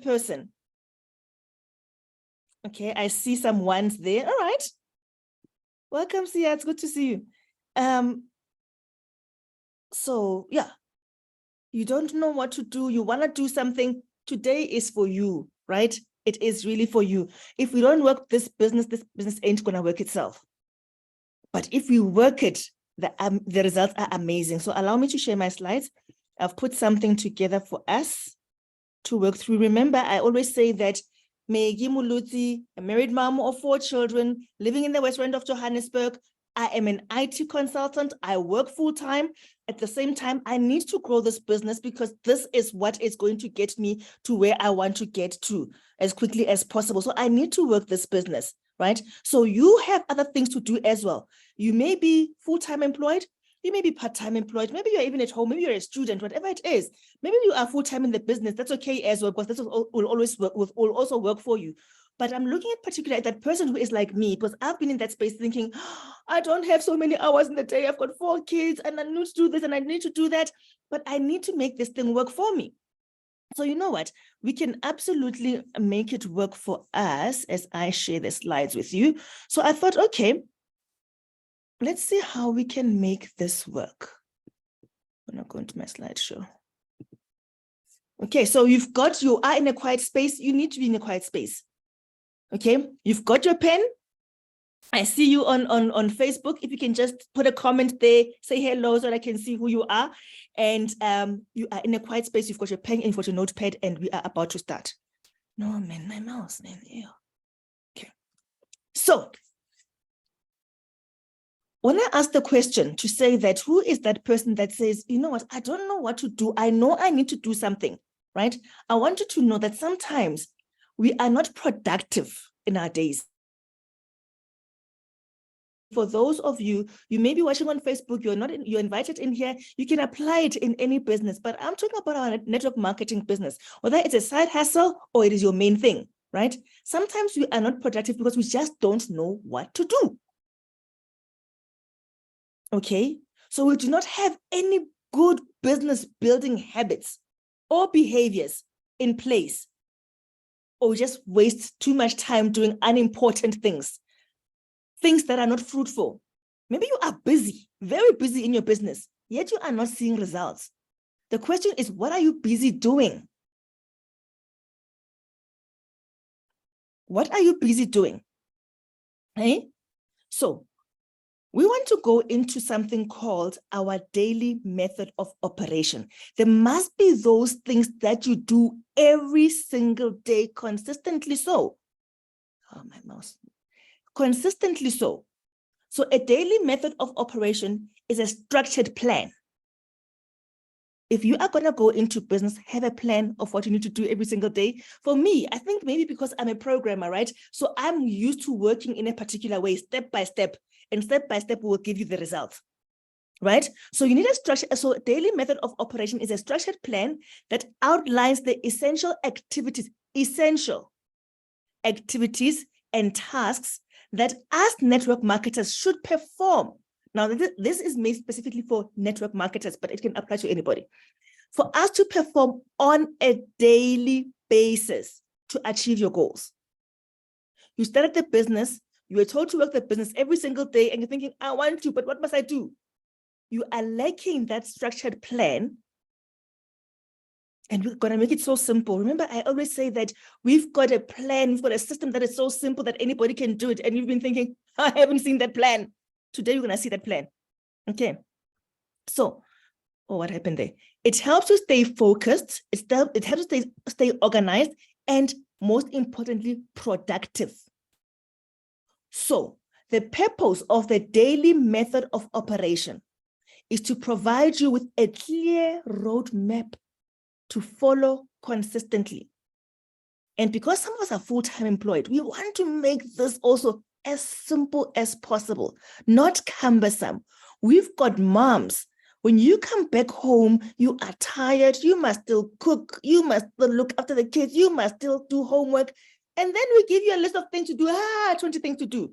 person. Okay, I see some ones there. All right. Welcome, Sia. It's good to see you. So yeah, you don't know what to do. You want to do something. Today is for you, right? It is really for you. If we don't work this business ain't going to work itself. But if we work it, the results are amazing. So allow me to share my slides. I've put something together for us to work through. Remember, I always say that Megi Muluti, a married mom of 4 children, living in the West Rand of Johannesburg. I am an IT consultant. I work full-time. At the same time, I need to grow this business because this is what is going to get me to where I want to get to as quickly as possible. So I need to work this business, right? So you have other things to do as well. You may be full-time employed. You may be part-time employed. Maybe you're even at home. Maybe you're a student, whatever it is. Maybe you are full-time in the business. That's okay as well, because this will always work, will also work for you. But I'm looking at particularly at that person who is like me, because I've been in that space thinking, oh, I don't have so many hours in the day. I've got 4 kids and I need to do this and I need to do that, but I need to make this thing work for me. So you know what? We can absolutely make it work for us as I share the slides with you. So I thought, okay, let's see how we can make this work. I'm not going to my slideshow. Okay, so you are in a quiet space. You need to be in a quiet space. Okay, you've got your pen. I see you on Facebook. If you can just put a comment there, say hello so that I can see who you are. And you are in a quiet space. You've got your pen and you've got your notepad, and we are about to start. No, man, my mouse, man. Yeah. Okay. So when I ask the question to say that, who is that person that says, you know what, I don't know what to do. I know I need to do something, right? I want you to know that sometimes we are not productive in our days. For those of you, you may be watching on Facebook, you're invited in here, you can apply it in any business, but I'm talking about our network marketing business, whether it's a side hustle or it is your main thing, right? Sometimes we are not productive because we just don't know what to do. Okay, so we do not have any good business building habits or behaviors in place, or we just waste too much time doing unimportant things that are not fruitful. Maybe you are busy, very busy in your business, yet you are not seeing results. The question is, what are you busy doing? What are you busy doing? Hey? So we want to go into something called our daily method of operation. There must be those things that you do every single day consistently so. Oh, my mouse. Consistently so. So a daily method of operation is a structured plan. If you are going to go into business, have a plan of what you need to do every single day. For me, I think maybe because I'm a programmer, right? So I'm used to working in a particular way, step by step, and step by step will give you the results, right? So you need a structure. So a daily method of operation is a structured plan that outlines the essential activities and tasks that us network marketers should perform. Now, this is made specifically for network marketers, but it can apply to anybody. For us to perform on a daily basis to achieve your goals. You started the business, you were told to work the business every single day, and you're thinking, I want to, but what must I do? You are lacking that structured plan. And we're going to make it so simple. Remember, I always say that we've got a plan, we've got a system that is so simple that anybody can do it. And you've been thinking, I haven't seen that plan. Today, you're going to see that plan. Okay. So, what happened there? It helps you stay focused. It helps you stay organized, and most importantly, productive. So, the purpose of the daily method of operation is to provide you with a clear roadmap to follow consistently. And because some of us are full-time employed, we want to make this also as simple as possible, not cumbersome. We've got moms. When you come back home, you are tired, you must still cook, you must still look after the kids, you must still do homework. And then we give you a list of things to do, 20 things to do.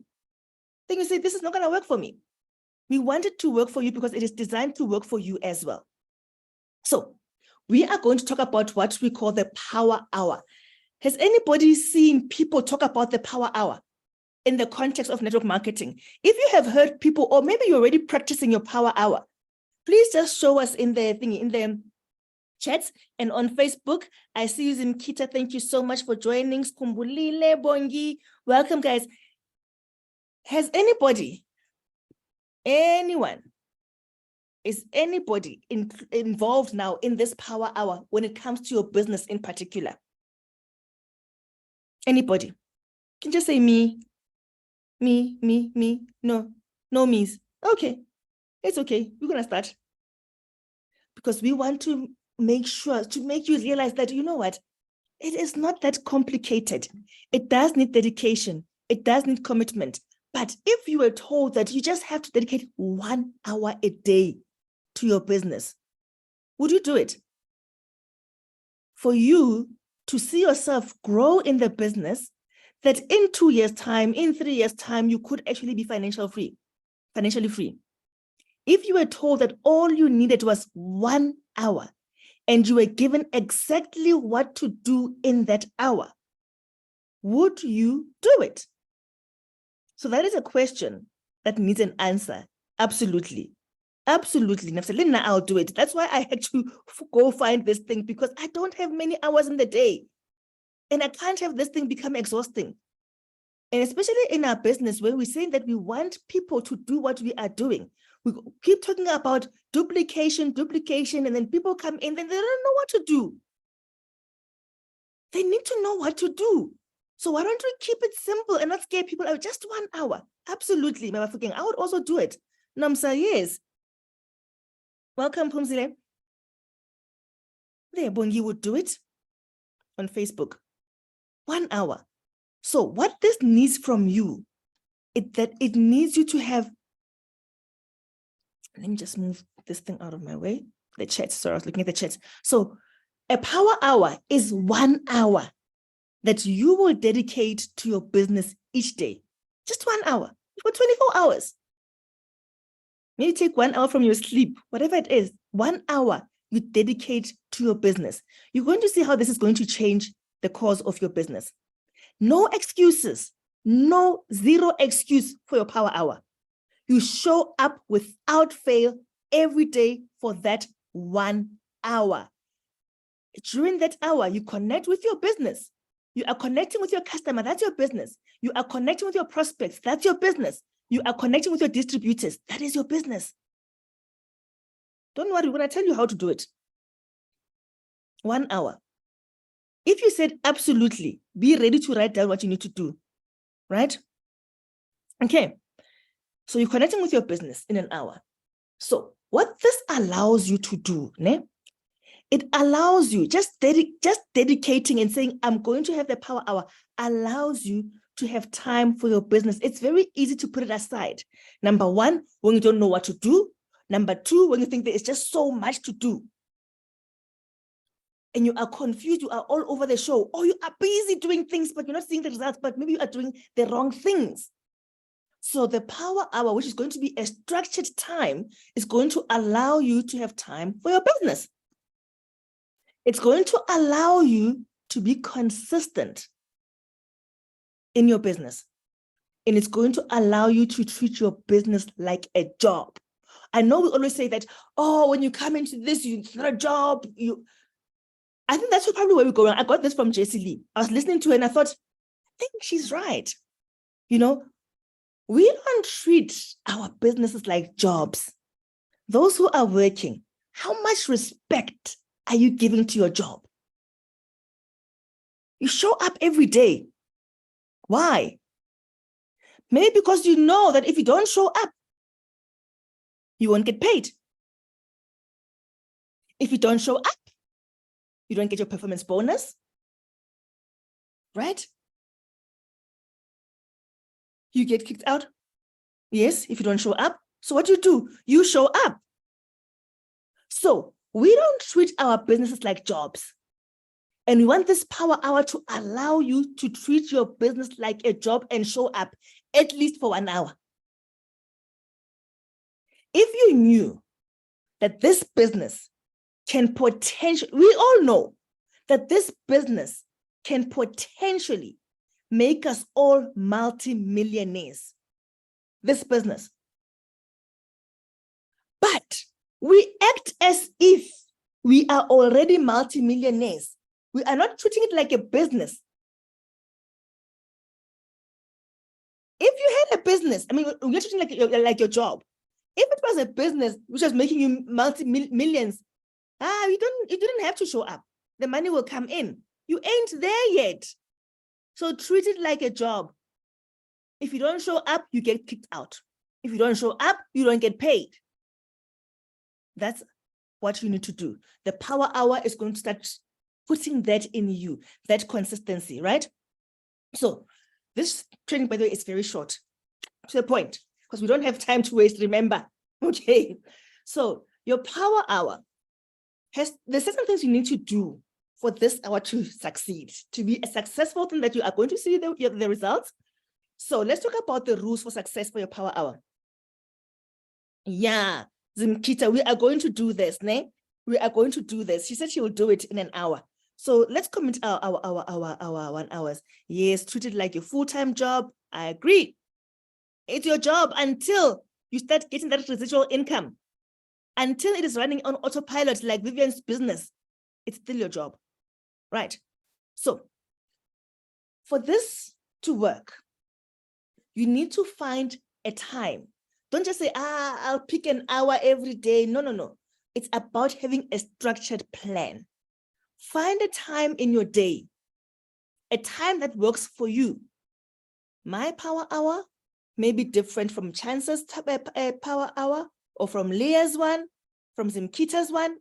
Then you say, this is not going to work for me. We want it to work for you because it is designed to work for you as well. So we are going to talk about what we call the power hour. Has anybody seen people talk about the power hour in the context of network marketing? If you have heard people, or maybe you're already practicing your power hour, please just show us in the thing, in the chats and on Facebook. I see you, Zimkita. Thank you so much for joining. Skumbulile Bongi. Welcome, guys. Has anybody, anyone, is anybody involved now in this power hour when it comes to your business in particular? Anybody? You can just say me. No me's. Okay, it's okay. We're going to start. Because we want to make sure, to make you realize that, you know what? It is not that complicated. It does need dedication. It does need commitment. But if you were told that you just have to dedicate 1 hour a day to your business, would you do it? For you to see yourself grow in the business, that in 2 years' time, in 3 years' time, you could actually be financially free. If you were told that all you needed was 1 hour and you were given exactly what to do in that hour, would you do it? So that is a question that needs an answer. Absolutely. Absolutely. Nafsalina, I'll do it. That's why I had to go find this thing, because I don't have many hours in the day. And I can't have this thing become exhausting. And especially in our business, where we're saying that we want people to do what we are doing. We keep talking about duplication, and then people come in and they don't know what to do. They need to know what to do. So why don't we keep it simple and not scare people out? Just 1 hour. Absolutely. I would also do it. Namsa, yes. Welcome, Pumzile. There, Bongi would do it on Facebook. 1 hour. So what this needs from you is that it needs you to have, let me just move this thing out of my way. The chat, sorry, I was looking at the chat. So a power hour is 1 hour that you will dedicate to your business each day. Just 1 hour. You've got 24 hours. Maybe take 1 hour from your sleep, whatever it is. 1 hour you dedicate to your business. You're going to see how this is going to change the course of your business. No excuses, zero excuse for your power hour. You show up without fail every day for that 1 hour. During that hour, you connect with your business. You are connecting with your customer, that's your business. You are connecting with your prospects, that's your business. You are connecting with your distributors, that is your business. Don't worry, we're going to tell you how to do it. 1 hour. If you said absolutely, be ready to write down what you need to do, right? Okay. So you're connecting with your business in an hour. So what this allows you to do, it allows you, just dedicating and saying, I'm going to have the power hour, allows you to have time for your business. It's very easy to put it aside. Number one, when you don't know what to do. Number two, when you think there is just so much to do. And you are confused, you are all over the show, or you are busy doing things, but you're not seeing the results, but maybe you are doing the wrong things. So the power hour, which is going to be a structured time, is going to allow you to have time for your business. It's going to allow you to be consistent in your business. And it's going to allow you to treat your business like a job. I know we always say that, oh, when you come into this, it's not a job. I think that's probably where we're going. I got this from Jessie Lee. I was listening to her and I thought, I think she's right. We don't treat our businesses like jobs. Those who are working, how much respect are you giving to your job? You show up every day. Why? Maybe because you know that if you don't show up, you won't get paid. If you don't show up, you don't get your performance bonus, right? You get kicked out. Yes, if you don't show up. So what do? You show up. So we don't treat our businesses like jobs. And we want this power hour to allow you to treat your business like a job and show up at least for 1 hour. If you knew that this business can potentially, we all know that this business can potentially make us all multi-millionaires. This business. But we act as if we are already multi-millionaires. We are not treating it like a business. If you had a business, I mean, you're treating it like your job. If it was a business which was making you multi-millions, you didn't have to show up. The money will come in. You ain't there yet. So treat it like a job. If you don't show up, you get kicked out. If you don't show up, you don't get paid. That's what you need to do. The power hour is going to start putting that in you, that consistency, right? So this training, by the way, is very short, to the point, because we don't have time to waste, remember. Okay. So your power hour there's certain things you need to do for this hour to succeed, to be a successful thing that you are going to see the results. So let's talk about the rules for success for your power hour. Yeah, Zimkita, we are going to do this, ne? We are going to do this. She said she will do it in an hour. So let's commit our 1 hours. Yes, treat it like your full-time job. I agree. It's your job until you start getting that residual income. Until it is running on autopilot like Vivian's business, it's still your job, right? So for this to work, you need to find a time. Don't just say, I'll pick an hour every day. No. It's about having a structured plan. Find a time in your day, a time that works for you. My power hour may be different from Chance's power hour, or from Leah's one, from Zimkita's one.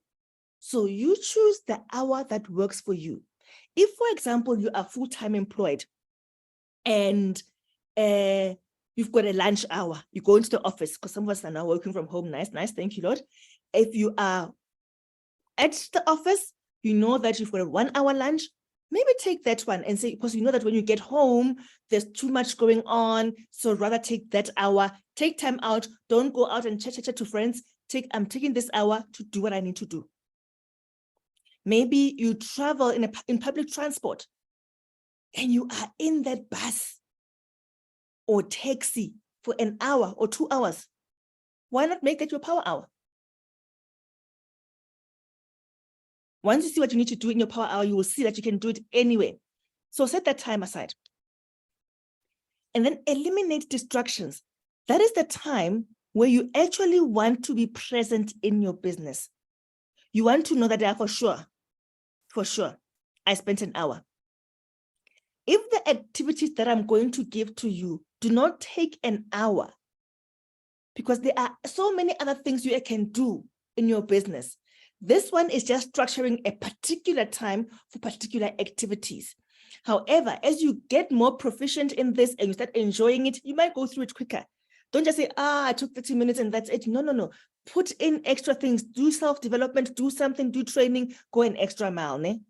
So you choose the hour that works for you. If, for example, you are full-time employed and you've got a lunch hour, you go into the office, because some of us are now working from home. Nice, thank you, Lord. If you are at the office, you know that you've got a 1 hour lunch, maybe take that one and say, because you know that when you get home, there's too much going on. So rather take that hour, take time out, don't go out and chat to friends. I'm taking this hour to do what I need to do. Maybe you travel in public transport and you are in that bus or taxi for an hour or 2 hours. Why not make that your power hour? Once you see what you need to do in your power hour, you will see that you can do it anyway. So set that time aside. And then eliminate distractions. That is the time where you actually want to be present in your business. You want to know that for sure, I spent an hour. If the activities that I'm going to give to you do not take an hour, because there are so many other things you can do in your business, this one is just structuring a particular time for particular activities. However, as you get more proficient in this and you start enjoying it, you might go through it quicker. Don't just say, I took 30 minutes and that's it. No. Put in extra things, do self-development, do something, do training, go an extra mile, ne?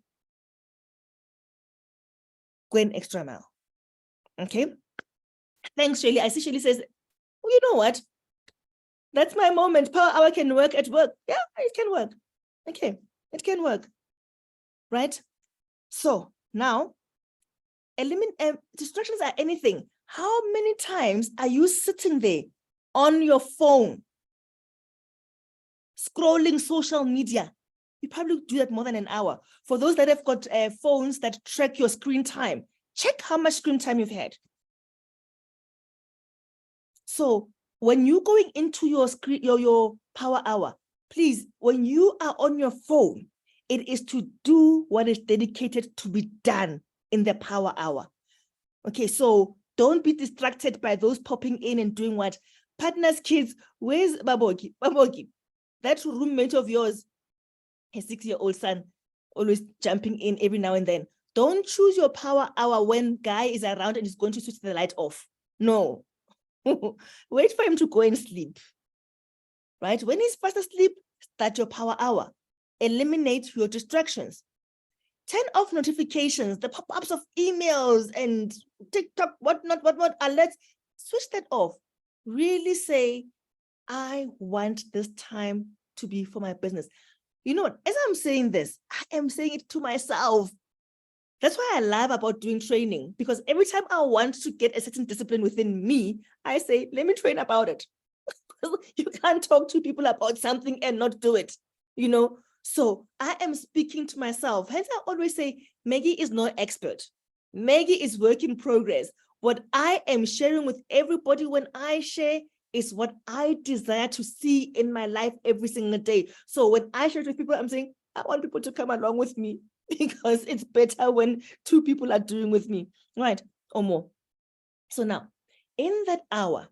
Go an extra mile. Okay. Thanks, Shelly. I see Shelly says, well, you know what? That's my moment. Power hour can work at work. Yeah, it can work. Okay, it can work. Right? So now, distractions are anything. How many times are you sitting there on your phone, scrolling social media? You probably do that more than an hour. For those that have got phones that track your screen time, check how much screen time you've had. So when you're going into your power hour, please, when you are on your phone, it is to do what is dedicated to be done in the power hour. Okay, so don't be distracted by those popping in and doing what? Partners, kids, where's Babogi? Babogi, that roommate of yours, his 6-year-old son, always jumping in every now and then. Don't choose your power hour when guy is around and is going to switch the light off. No. Wait for him to go and sleep. Right? When he's fast asleep, start your power hour. Eliminate your distractions. Turn off notifications, the pop-ups of emails and TikTok, whatnot, alerts. Switch that off. Really say, I want this time to be for my business. You know, as I'm saying this, I am saying it to myself. That's why I love about doing training, because every time I want to get a certain discipline within me, I say, let me train about it. You can't talk to people about something and not do it, you know? So I am speaking to myself. Hence, I always say, Maggie is not expert. Maggie is work in progress. What I am sharing with everybody when I share is what I desire to see in my life every single day. So when I share it with people, I'm saying, I want people to come along with me, because it's better when two people are doing with me, right? Or more. So now, in that hour,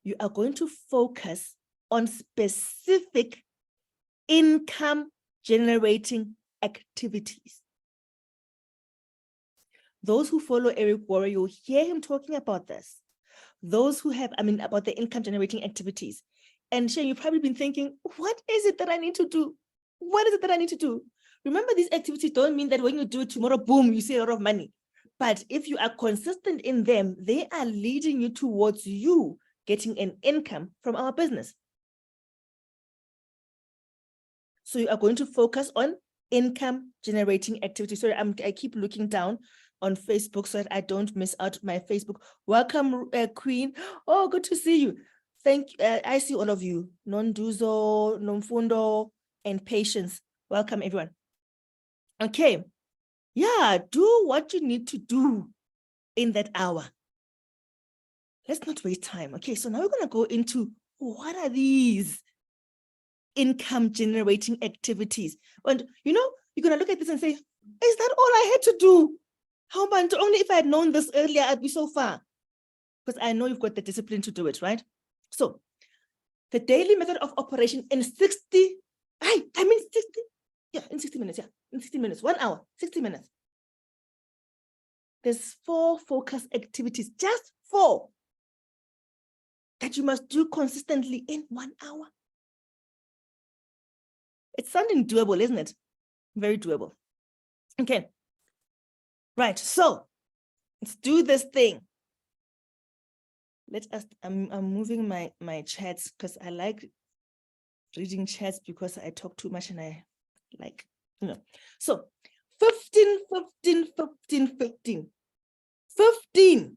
you are going to focus on specific income generating activities. Those who follow Eric Warren, you'll hear him talking about this. Those who have, about the income generating activities. And Shane, you've probably been thinking, what is it that I need to do? What is it that I need to do? Remember, these activities don't mean that when you do it tomorrow, boom, you see a lot of money. But if you are consistent in them, they are leading you towards you getting an income from our business. So you are going to focus on income generating activities. Sorry, I keep looking down on Facebook so that I don't miss out my Facebook. Welcome, Queen. Oh, good to see you. I see all of you. Nonduzo, Nomfundo, and Patience. Welcome, everyone. Okay. Yeah, do what you need to do in that hour. Let's not waste time. Okay, so now we're going to go into what are these income generating activities? And you're going to look at this and say, is that all I had to do? How about only if I had known this earlier, I'd be so far. Because I know you've got the discipline to do it, right? So the daily method of operation in 60 minutes, in 60 minutes, 1 hour, 60 minutes. There's 4 focus activities, just 4, that you must do consistently in 1 hour. It's something doable, isn't it? Very doable. Okay. Right. So let's do this thing. I'm moving my chats because I like reading chats because I talk too much and I like, So 15. 15.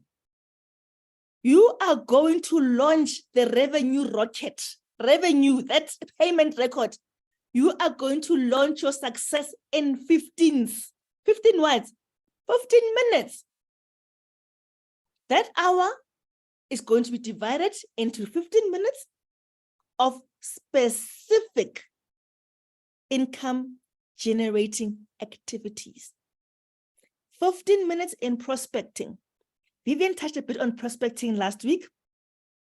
You are going to launch the revenue rocket. Revenue, that's payment record. You are going to launch your success in 15 words, 15 minutes. That hour is going to be divided into 15 minutes of specific income generating activities. 15 minutes in prospecting. Vivian touched a bit on prospecting last week.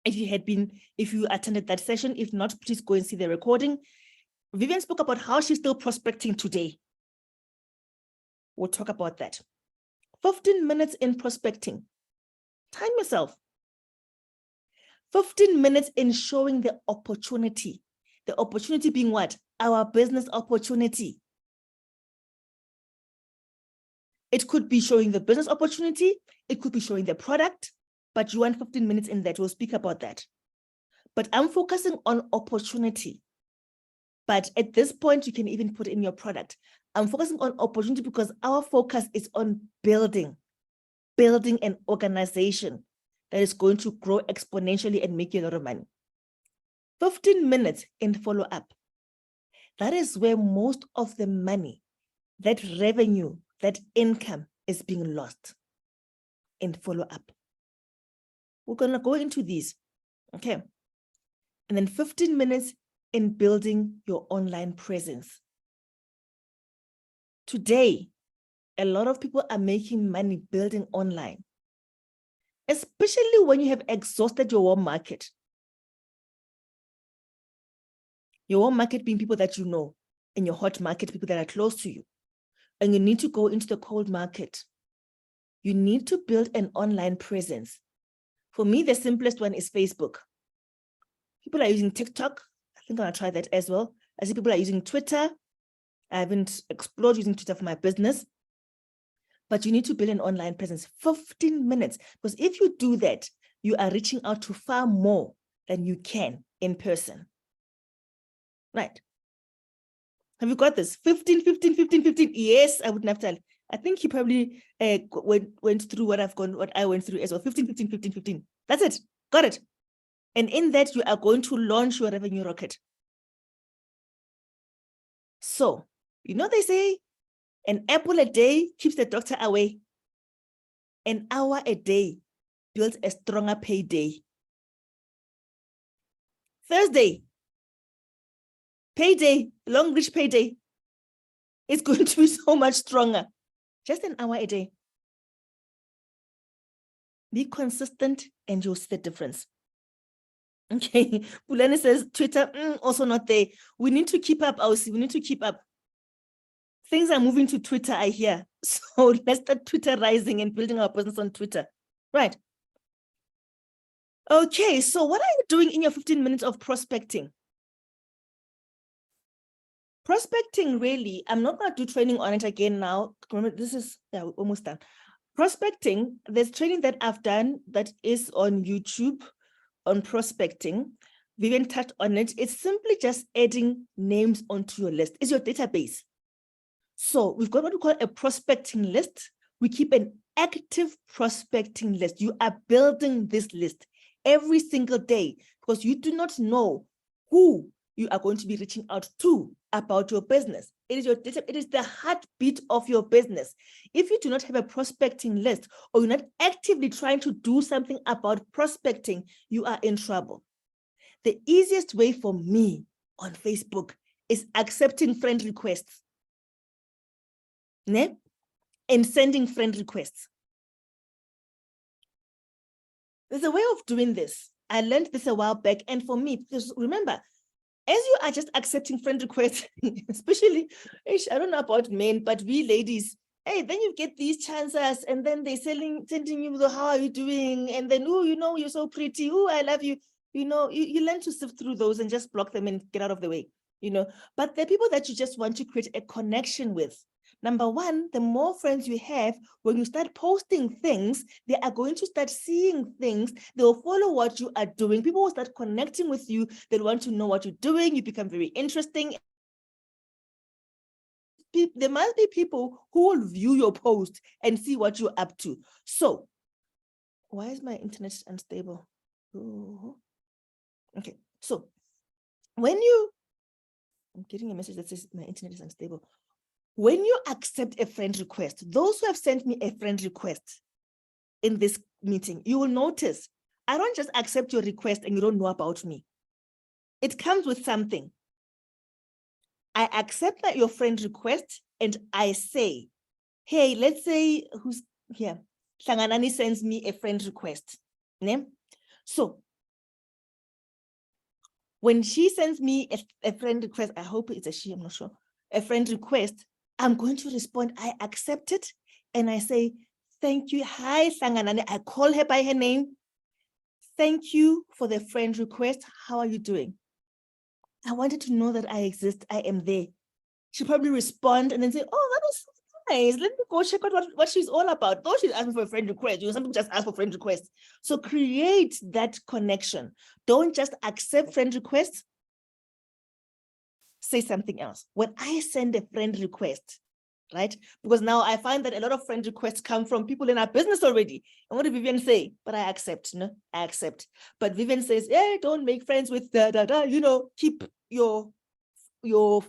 If you attended that session, if not, please go and see the recording. Vivian spoke about how she's still prospecting today. We'll talk about that. 15 minutes in prospecting. Time yourself. 15 minutes in showing the opportunity. The opportunity being what? Our business opportunity. It could be showing the business opportunity. It could be showing the product, but you want 15 minutes in that. We'll speak about that. But I'm focusing on opportunity. But at this point, you can even put in your product. I'm focusing on opportunity because our focus is on building an organization that is going to grow exponentially and make you a lot of money. 15 minutes in follow-up. That is where most of the money, that revenue, that income is being lost in follow-up. We're going to go into these, okay? And then 15 minutes in building your online presence. Today, a lot of people are making money building online, especially when you have exhausted your warm market. Your warm market being people that you know, and your hot market, people that are close to you. And you need to go into the cold market. You need to build an online presence. For me, the simplest one is Facebook. People are using TikTok. I think I'll try that as well. I see people are using Twitter. I haven't explored using Twitter for my business. But you need to build an online presence. 15 minutes. Because if you do that, you are reaching out to far more than you can in person. Right. Have you got this? 15, 15, 15, 15. Yes, I wouldn't have to. I think he probably went through what I went through as well. 15, 15, 15, 15. That's it. Got it. And in that, you are going to launch your revenue rocket. So, they say an apple a day keeps the doctor away. An hour a day builds a stronger payday. Thursday, payday, long rich payday. It's going to be so much stronger. Just an hour a day. Be consistent and you'll see the difference. Okay, Bulani says Twitter, also not there. We need to keep up, Aussie. We need to keep up. Things are moving to Twitter, I hear. So let's start Twitter rising and building our business on Twitter. Right. Okay, so what are you doing in your 15 minutes of prospecting? Prospecting, really, I'm not going to do training on it again now. Remember, this is almost done. Prospecting, there's training that I've done that is on YouTube on prospecting. Vivian touched on it. It's simply just adding names onto your list. It's your database. So we've got what we call a prospecting list. We keep an active prospecting list. You are building this list every single day because you do not know who you are going to be reaching out to about your business. It is your data, it is the heartbeat of your business. If you do not have a prospecting list or you're not actively trying to do something about prospecting, you are in trouble. The easiest way for me on Facebook is accepting friend requests. And sending friend requests. There's a way of doing this. I learned this a while back. And for me, because remember, as you are just accepting friend requests, especially, I don't know about men, but we ladies, hey, then you get these chances and then they're sending you the, how are you doing? And then, oh, you're so pretty. Oh, I love you. You learn to sift through those and just block them and get out of the way, But they're people that you just want to create a connection with. Number one, the more friends you have, when you start posting things, they are going to start seeing things. They'll follow what you are doing. People will start connecting with you. They'll want to know what you're doing. You become very interesting. There must be people who will view your post and see what you're up to. So, why is my internet unstable? Okay, so I'm getting a message that says my internet is unstable. When you accept a friend request, those who have sent me a friend request in this meeting, you will notice I don't just accept your request and you don't know about me. It comes with something. I accept your friend request and I say, hey, let's say who's here? Sanganani sends me a friend request. So when she sends me a friend request, I hope it's a she, I'm not sure, a friend request, I'm going to respond, I accept it, and I say, thank you. Hi, Sanganani. I call her by her name. Thank you for the friend request. How are you doing? I wanted to know that I exist. I am there. She'll probably respond and then say, oh, that was nice. Let me go check out what she's all about. Though she's asking for a friend request, some people just ask for friend requests. So create that connection. Don't just accept friend requests. Say something else. When I send a friend request, right? Because now I find that a lot of friend requests come from people in our business already. And what did Vivian say? But I accept, I accept. But Vivian says, hey, don't make friends with keep your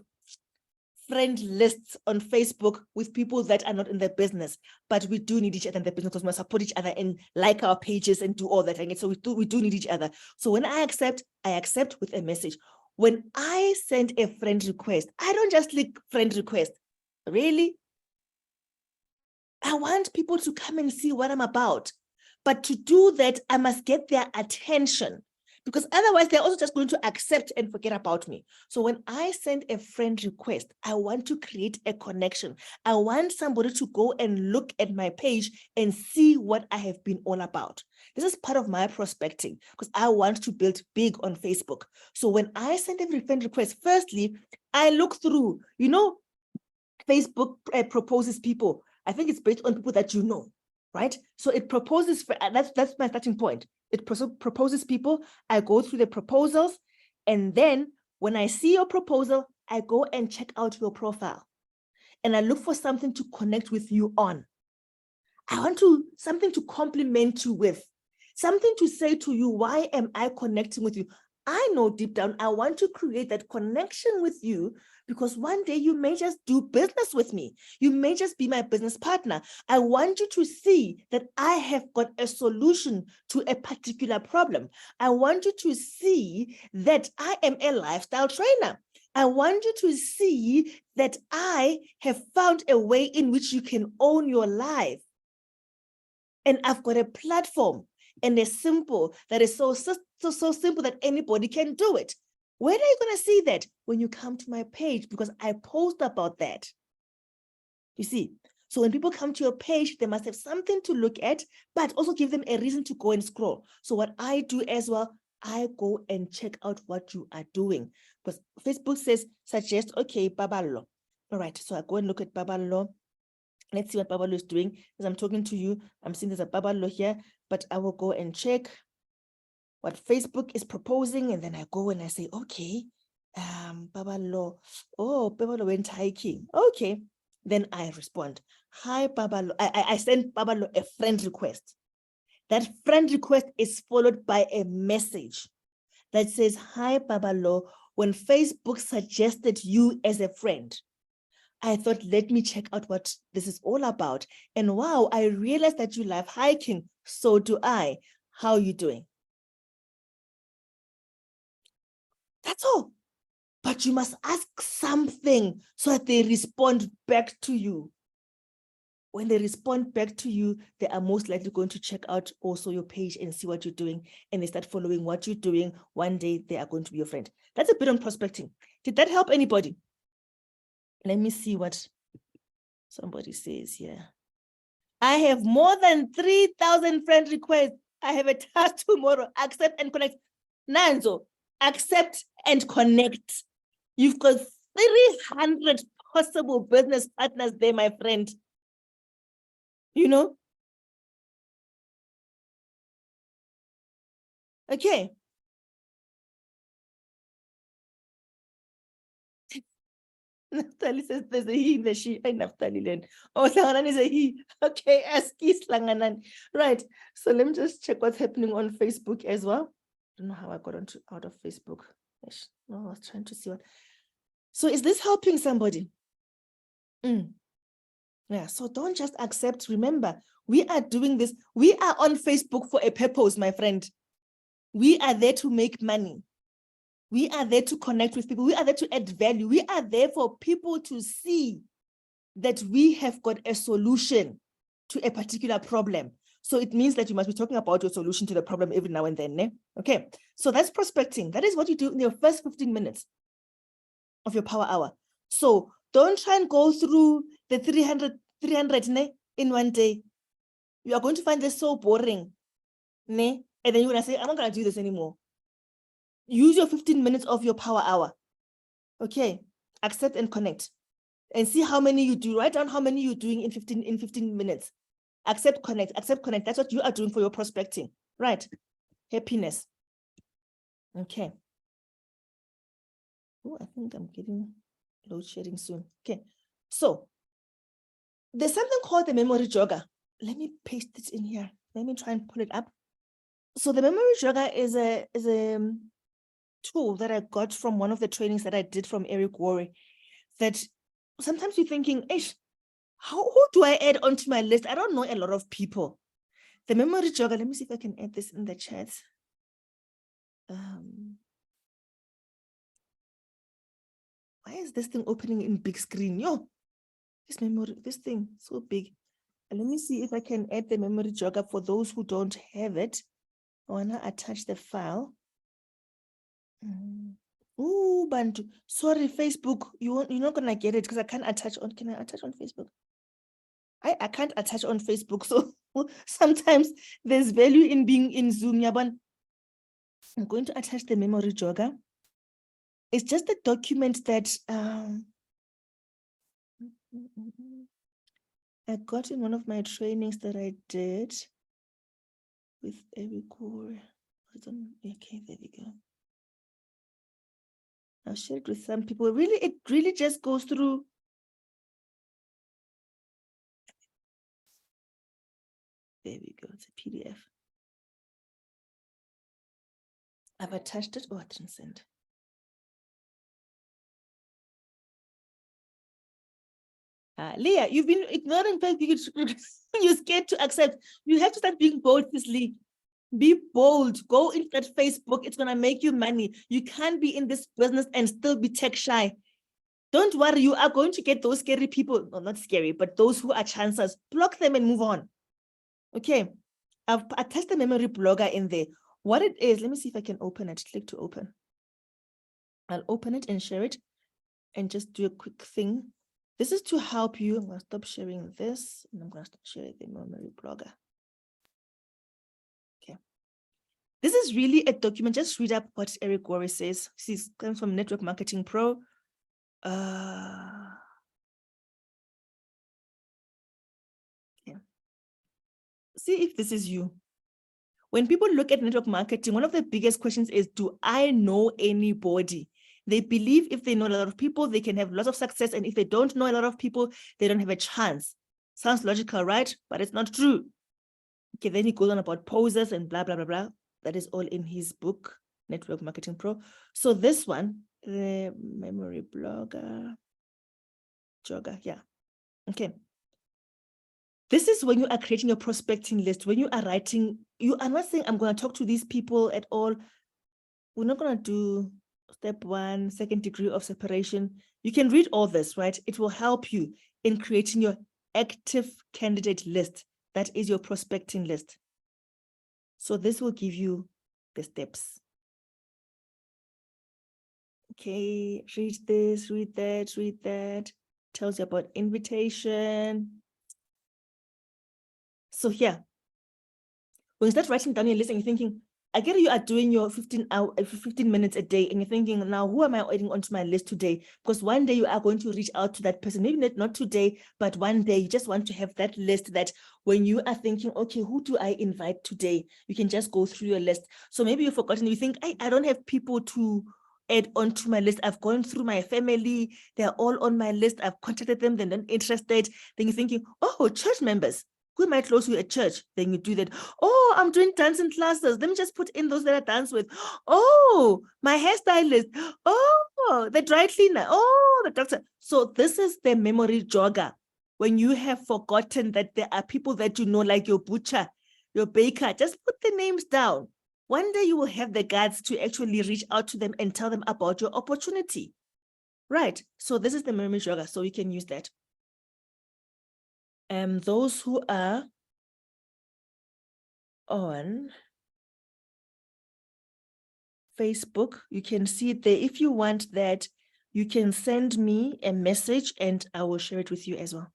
friend lists on Facebook with people that are not in their business, but we do need each other in the business because we must support each other and like our pages and do all that. And so we do need each other. So when I accept with a message. When I send a friend request, I don't just click friend request. Really? I want people to come and see what I'm about. But to do that, I must get their attention because otherwise they're also just going to accept and forget about me. So when I send a friend request, I want to create a connection. I want somebody to go and look at my page and see what I have been all about. This is part of my prospecting because I want to build big on Facebook. So when I send a friend request, firstly, I look through, Facebook proposes people. I think it's based on people that you know, right? So it proposes, that's my starting point. It proposes people. I go through the proposals. And then when I see your proposal, I go and check out your profile and I look for something to connect with you on. I want something to compliment you with, something to say to you, why am I connecting with you? I know deep down, I want to create that connection with you because one day you may just do business with me. You may just be my business partner. I want you to see that I have got a solution to a particular problem. I want you to see that I am a lifestyle trainer. I want you to see that I have found a way in which you can own your life. And I've got a platform and a simple that is so simple that anybody can do it. When are you going to see that? When you come to my page, because I post about that. You see, so when people come to your page, they must have something to look at, but also give them a reason to go and scroll. So what I do as well, I go and check out what you are doing. Because Facebook says, suggest, okay, Babalo. All right, so I go and look at Babalo. Let's see what Babalo is doing. As I'm talking to you, I'm seeing there's a Babalo here, but I will go and check what Facebook is proposing. And then I go and I say, okay, Babalo, oh, Babalo went hiking. Okay. Then I respond, hi, Babalo. I send Babalo a friend request. That friend request is followed by a message that says, hi, Babalo, when Facebook suggested you as a friend, I thought, let me check out what this is all about. And wow, I realized that you love hiking. So do I. How are you doing? That's all. But you must ask something so that they respond back to you. When they respond back to you, they are most likely going to check out also your page and see what you're doing. And they start following what you're doing. One day they are going to be your friend. That's a bit on prospecting. Did that help anybody? Let me see what somebody says here. I have more than 3,000 friend requests. I have a task tomorrow. Accept and connect. Nanzo, accept and connect. You've got 300 possible business partners there, my friend. You know? Okay. Naftali says there's a he, the she, and Naftali then. Oh, Slanganan is a he. Okay, Aski Slanganan. Right. So let me just check what's happening on Facebook as well. I don't know how I got out of Facebook. No, I was trying to see what. So is this helping somebody? Yeah, so don't just accept. Remember, we are doing this. We are on Facebook for a purpose, my friend. We are there to make money. We are there to connect with people. We are there to add value. We are there for people to see that we have got a solution to a particular problem. So it means that you must be talking about your solution to the problem every now and then. Ne? Okay, so that's prospecting. That is what you do in your first 15 minutes of your power hour. So don't try and go through the 300 ne, in one day. You are going to find this so boring. Ne? And then you're going to say, I'm not going to do this anymore. Use your 15 minutes of your power hour. Okay, accept and connect. And see how many you do. Write down how many you're doing in 15 minutes. Accept, connect, accept, connect. That's what you are doing for your prospecting. Right? Happiness. Okay. Oh, I think I'm getting load shedding soon. Okay. So there's something called the memory jogger. Let me paste it in here. Let me try and pull it up. So the memory jogger is a tool that I got from one of the trainings that I did from Eric Worre, that sometimes you're thinking, who do I add onto my list? I don't know a lot of people. The memory jogger, let me see if I can add this in the chat. Why is this thing opening in big screen? Yo, this thing so big. Let me see if I can add the memory jogger for those who don't have it. I wanna attach the file. Oh, Bantu. Sorry, Facebook. You're not gonna get it because I can't attach on. Can I attach on Facebook? I can't attach on Facebook. So sometimes there's value in being in Zoom. Yaban. I'm going to attach the memory jogger. It's just a document that I got in one of my trainings that I did with Eric Worre. Okay, there we go. I'll share it with some people. Really, it really just goes through. There we go. It's a PDF. I've attached it. Oh, I didn't send. Leah, you've been ignoring fact. You're scared to accept. You have to start being bold, this Lee. Be bold. Go into that Facebook. It's going to make you money. You can't be in this business and still be tech shy. Don't worry. You are going to get those scary people. No, not scary, but those who are chancers. Block them and move on. Okay. I've attached the memory blogger in there. What it is, let me see if I can open it. Click to open. I'll open it and share it and just do a quick thing. This is to help you. I'm going to stop sharing this and I'm going to share the memory blogger. Okay. This is really a document. Just read up what Eric Gorey says. This comes from Network Marketing Pro. Okay. See if this is you. When people look at network marketing, one of the biggest questions is, do I know anybody? They believe if they know a lot of people, they can have lots of success. And if they don't know a lot of people, they don't have a chance. Sounds logical, right? But it's not true. Okay, then he goes on about posers and blah, blah, blah, blah. That is all in his book, Network Marketing Pro. So this one, the memory blogger, jogger, yeah. Okay. This is when you are creating your prospecting list. When you are writing, you are not saying, I'm going to talk to these people at all. We're not going to do step 1, second degree of separation. You can read all this, right? It will help you in creating your active candidate list. That is your prospecting list. So this will give you the steps. Okay, read this, read that, read that. Tells you about invitation. So here, when you start writing down your list and you're thinking, I get you are doing your 15 minutes a day and you're thinking, now who am I adding onto my list today? Because one day you are going to reach out to that person, maybe not today, but one day you just want to have that list that when you are thinking, okay, who do I invite today? You can just go through your list. So maybe you've forgotten, you think, I don't have people to add onto my list. I've gone through my family. They're all on my list. I've contacted them. They're not interested. Then you're thinking, oh, church members. Who am I close to at church? Then you do that. Oh, I'm doing dancing classes. Let me just put in those that I dance with. Oh, my hairstylist. Oh, the dry cleaner. Oh, the doctor. So this is the memory jogger. When you have forgotten that there are people that you know, like your butcher, your baker, just put the names down. One day you will have the guts to actually reach out to them and tell them about your opportunity. Right. So this is the memory jogger. So you can use that. Those who are on Facebook, you can see it there. If you want that, you can send me a message and I will share it with you as well.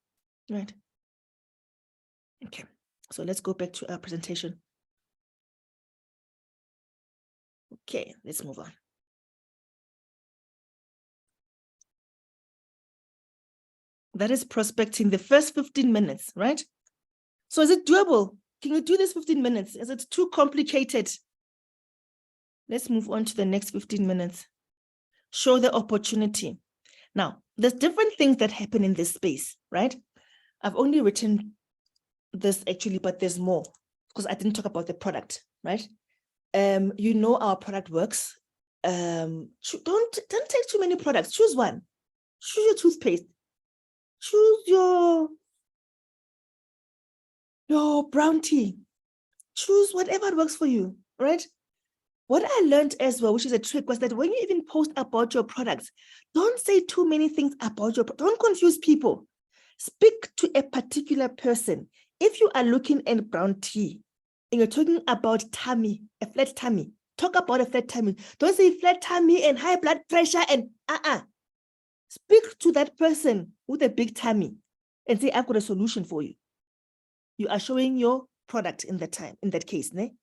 Right. Okay. So let's go back to our presentation. Okay, let's move on. That is prospecting the first 15 minutes, right? So is it doable? Can you do this 15 minutes? Is it too complicated? Let's move on to the next 15 minutes. Show the opportunity. Now, there's different things that happen in this space, right? I've only written this actually, but there's more because I didn't talk about the product, right? You know our product works. Don't take too many products. Choose one. Choose your toothpaste. Choose your brown tea. Choose whatever works for you, right? What I learned as well, which is a trick, was that when you even post about your products, don't say too many things about don't confuse people. Speak to a particular person. If you are looking at brown tea and you're talking about tummy, a flat tummy, talk about a flat tummy. Don't say flat tummy and high blood pressure and Speak to that person with a big tummy and say, I've got a solution for you. You are showing your product in that case. Ne?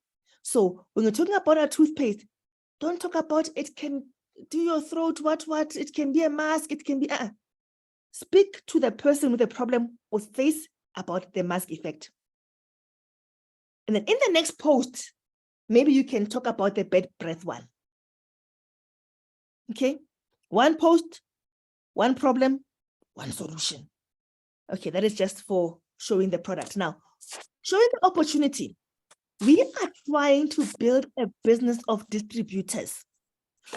So when you're talking about a toothpaste, don't talk about it can do your throat, what, it can be a mask, it can be, Speak to the person with a problem with face about the mask effect. And then in the next post, maybe you can talk about the bad breath one. Okay. One post, one problem, one solution. Okay, that is just for showing the product. Now, showing the opportunity. We are trying to build a business of distributors.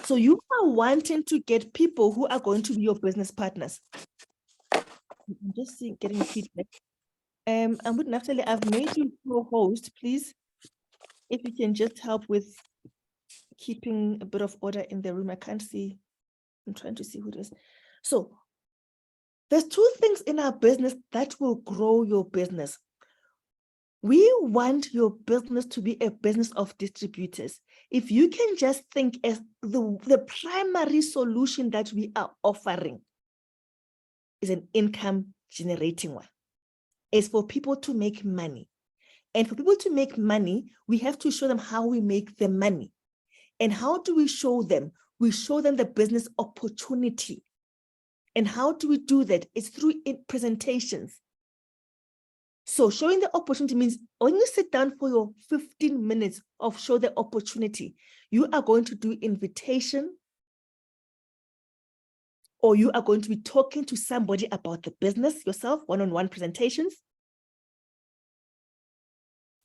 So you are wanting to get people who are going to be your business partners. I'm just getting feedback. And with Natalie, I've made you co-host. Please, if you can just help with keeping a bit of order in the room. I can't see. I'm trying to see who it is. So there's two things in our business that will grow your business. We want your business to be a business of distributors. If you can just think as the primary solution that we are offering is an income generating one, is for people to make money. And for people to make money, we have to show them how we make the money. And how do we show them? We show them the business opportunity. And how do we do that? It's through presentations. So showing the opportunity means when you sit down for your 15 minutes of show the opportunity, you are going to do invitation, or you are going to be talking to somebody about the business yourself, one-on-one presentations.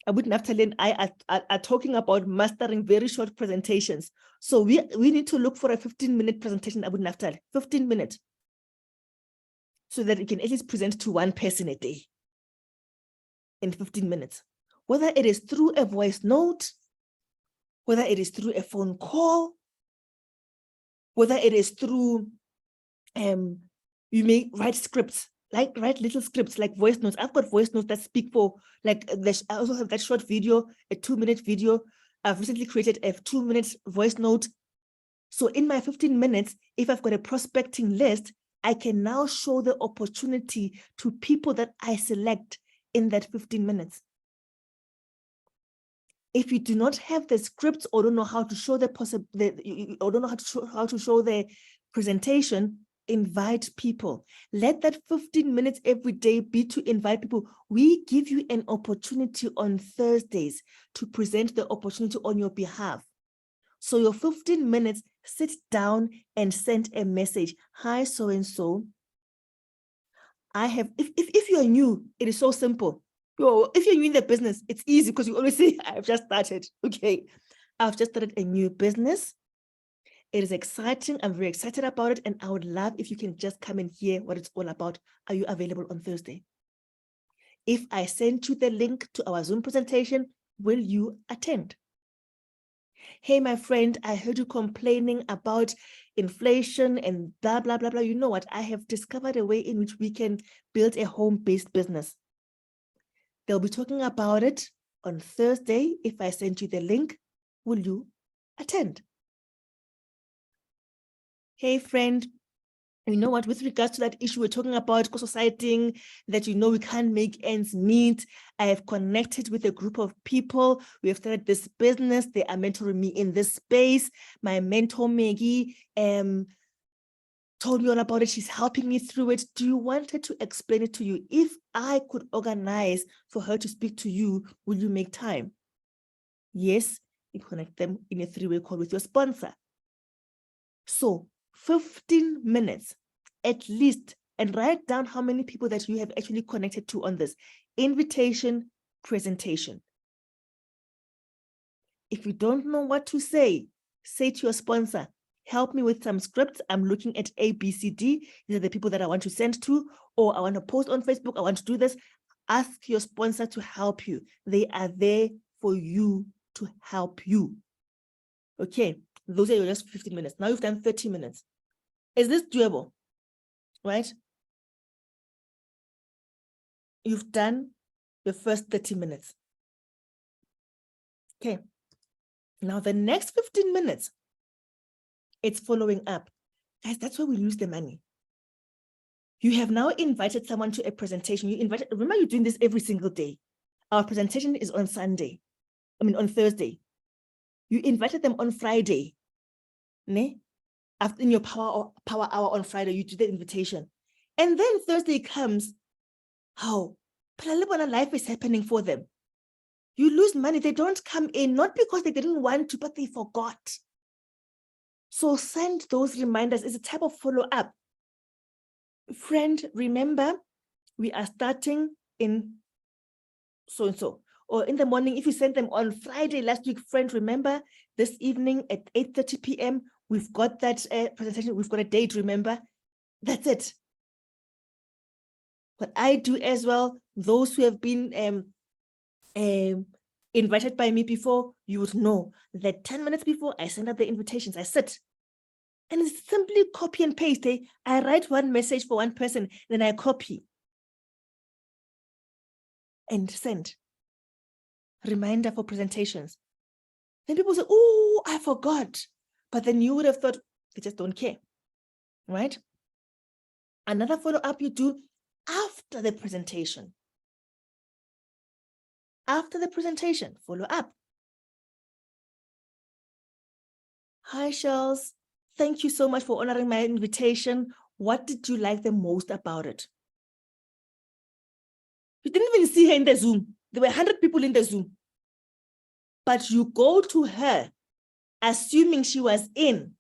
Abu Naftali and I are talking about mastering very short presentations. So we need to look for a 15-minute presentation, Abu Naftali, 15 minutes, so that you can at least present to one person a day in 15 minutes, whether it is through a voice note, whether it is through a phone call, whether it is through, you may write scripts, like write little scripts, like voice notes. I've got voice notes that speak for, like, I also have that short video, a 2-minute video. I've recently created a 2-minute voice note. So in my 15 minutes, if I've got a prospecting list, I can now show the opportunity to people that I select in that 15 minutes. If you do not have the scripts or don't know how to show or don't know how to show the presentation, invite people. Let that 15 minutes every day be to invite people. We give you an opportunity on Thursdays to present the opportunity on your behalf. So your 15 minutes, sit down and send a message. Hi, so-and-so. I have, if you're new, it is so simple. If you're new in the business, it's easy because you always say, I've just started. Okay, I've just started a new business. It is exciting. I'm very excited about it. And I would love if you can just come and hear what it's all about. Are you available on Thursday? If I send you the link to our Zoom presentation, will you attend? Hey, my friend, I heard you complaining about inflation and blah, blah, blah, blah. You know what? I have discovered a way in which we can build a home-based business. They'll be talking about it on Thursday. If I send you the link, will you attend? Hey, friend, you know what, with regards to that issue we're talking about, society, that we can't make ends meet, I have connected with a group of people. We have started this business. They are mentoring me in this space. My mentor, Maggie, told me all about it. She's helping me through it. Do you want her to explain it to you? If I could organize for her to speak to you, will you make time? Yes, you connect them in a 3-way call with your sponsor. So 15 minutes at least, and write down how many people that you have actually connected to on this invitation presentation. If you don't know what to say to your sponsor, help me with some scripts. I'm looking at A, B, C, D. These are the people that I want to send to, or I want to post on Facebook. I want to do this. Ask your sponsor to help you. They are there for you to help you. Okay, those are your last 15 minutes. Now you've done 30 minutes. Is this doable? Right? You've done the first 30 minutes. Okay. Now the next 15 minutes, it's following up. Guys, that's where we lose the money. You have now invited someone to a presentation. Remember, you're doing this every single day. Our presentation is on on Thursday. You invited them on Friday. Ne? After in your power hour on Friday, you do the invitation. And then Thursday comes, how? Life is happening for them. You lose money. They don't come in, not because they didn't want to, but they forgot. So send those reminders. It's a type of follow-up. Friend, remember, we are starting in so-and-so. Or in the morning, if you send them on Friday last week, friend, remember, this evening at 8:30 p.m., we've got that presentation, we've got a date, remember? That's it. What I do as well, those who have been invited by me before, you would know that 10 minutes before I send out the invitations, I sit and it's simply copy and paste. I write one message for one person, then I copy and send. Reminder for presentations. Then people say, oh, I forgot. But then you would have thought, they just don't care, right? Another follow-up you do after the presentation. After the presentation, follow up. Hi, Shells. Thank you so much for honoring my invitation. What did you like the most about it? You didn't even see her in the Zoom. There were 100 people in the Zoom. But you go to her, assuming she was in.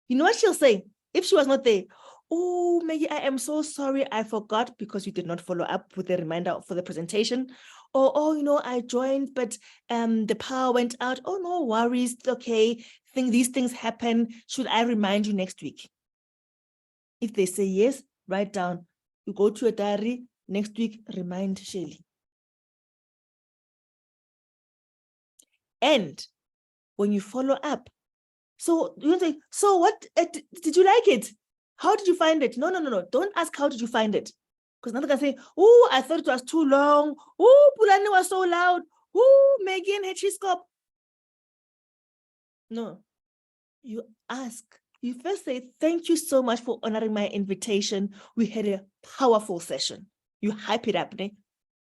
You know what she'll say? If she was not there, oh, Maggie, I am so sorry. I forgot because you did not follow up with the reminder for the presentation. Or, oh, you know, I joined, but the power went out. Oh, no worries. Okay. These things happen. Should I remind you next week? If they say yes, write down. You go to a diary. Next week, remind Shelly. And when you follow up, so you say, so what, did you like it? How did you find it? No. Don't ask how did you find it. Because another can say, oh, I thought it was too long. Oh, Pulani was so loud. Oh, Megan had his cup. No, you ask. You first say, thank you so much for honoring my invitation. We had a powerful session. You hype it up, né?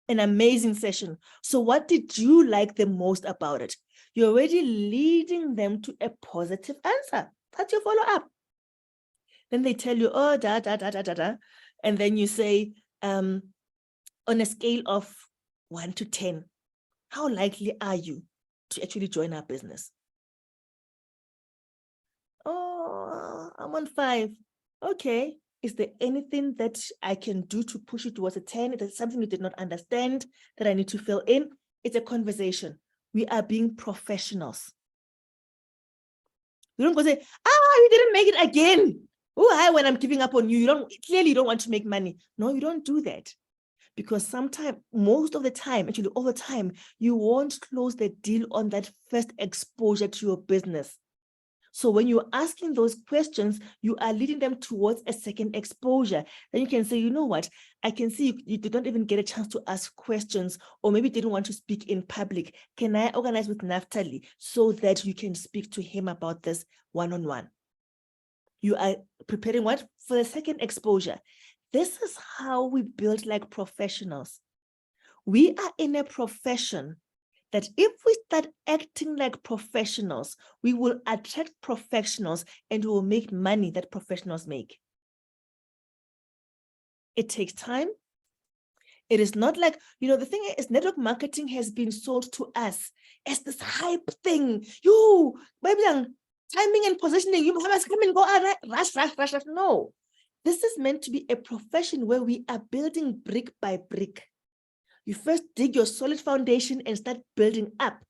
An amazing session. So what did you like the most about it? You're already leading them to a positive answer. That's your follow-up. Then they tell you, oh, da. And then you say, on a scale of 1 to 10, how likely are you to actually join our business? Oh, I'm on 5. Okay. Is there anything that I can do to push you towards a 10? Is there something you did not understand that I need to fill in? It's a conversation. We are being professionals. You don't go say, you didn't make it again. Oh, hi, when I'm giving up on you, you don't want to make money. No, you don't do that. Because sometimes, most of the time, actually all the time, you won't close the deal on that first exposure to your business. So when you're asking those questions, you are leading them towards a second exposure. Then you can say, you know what, I can see you did not even get a chance to ask questions, or maybe didn't want to speak in public. Can I organize with Naftali so that you can speak to him about this one-on-one? You are preparing what? For the second exposure. This is how we build like professionals. We are in a profession that if we start acting like professionals, we will attract professionals and we will make money that professionals make. It takes time. It is not like, the thing is, network marketing has been sold to us as this hype thing. Baby, timing and positioning, you must come and go, rush. No, this is meant to be a profession where we are building brick by brick. You first dig your solid foundation and start building up.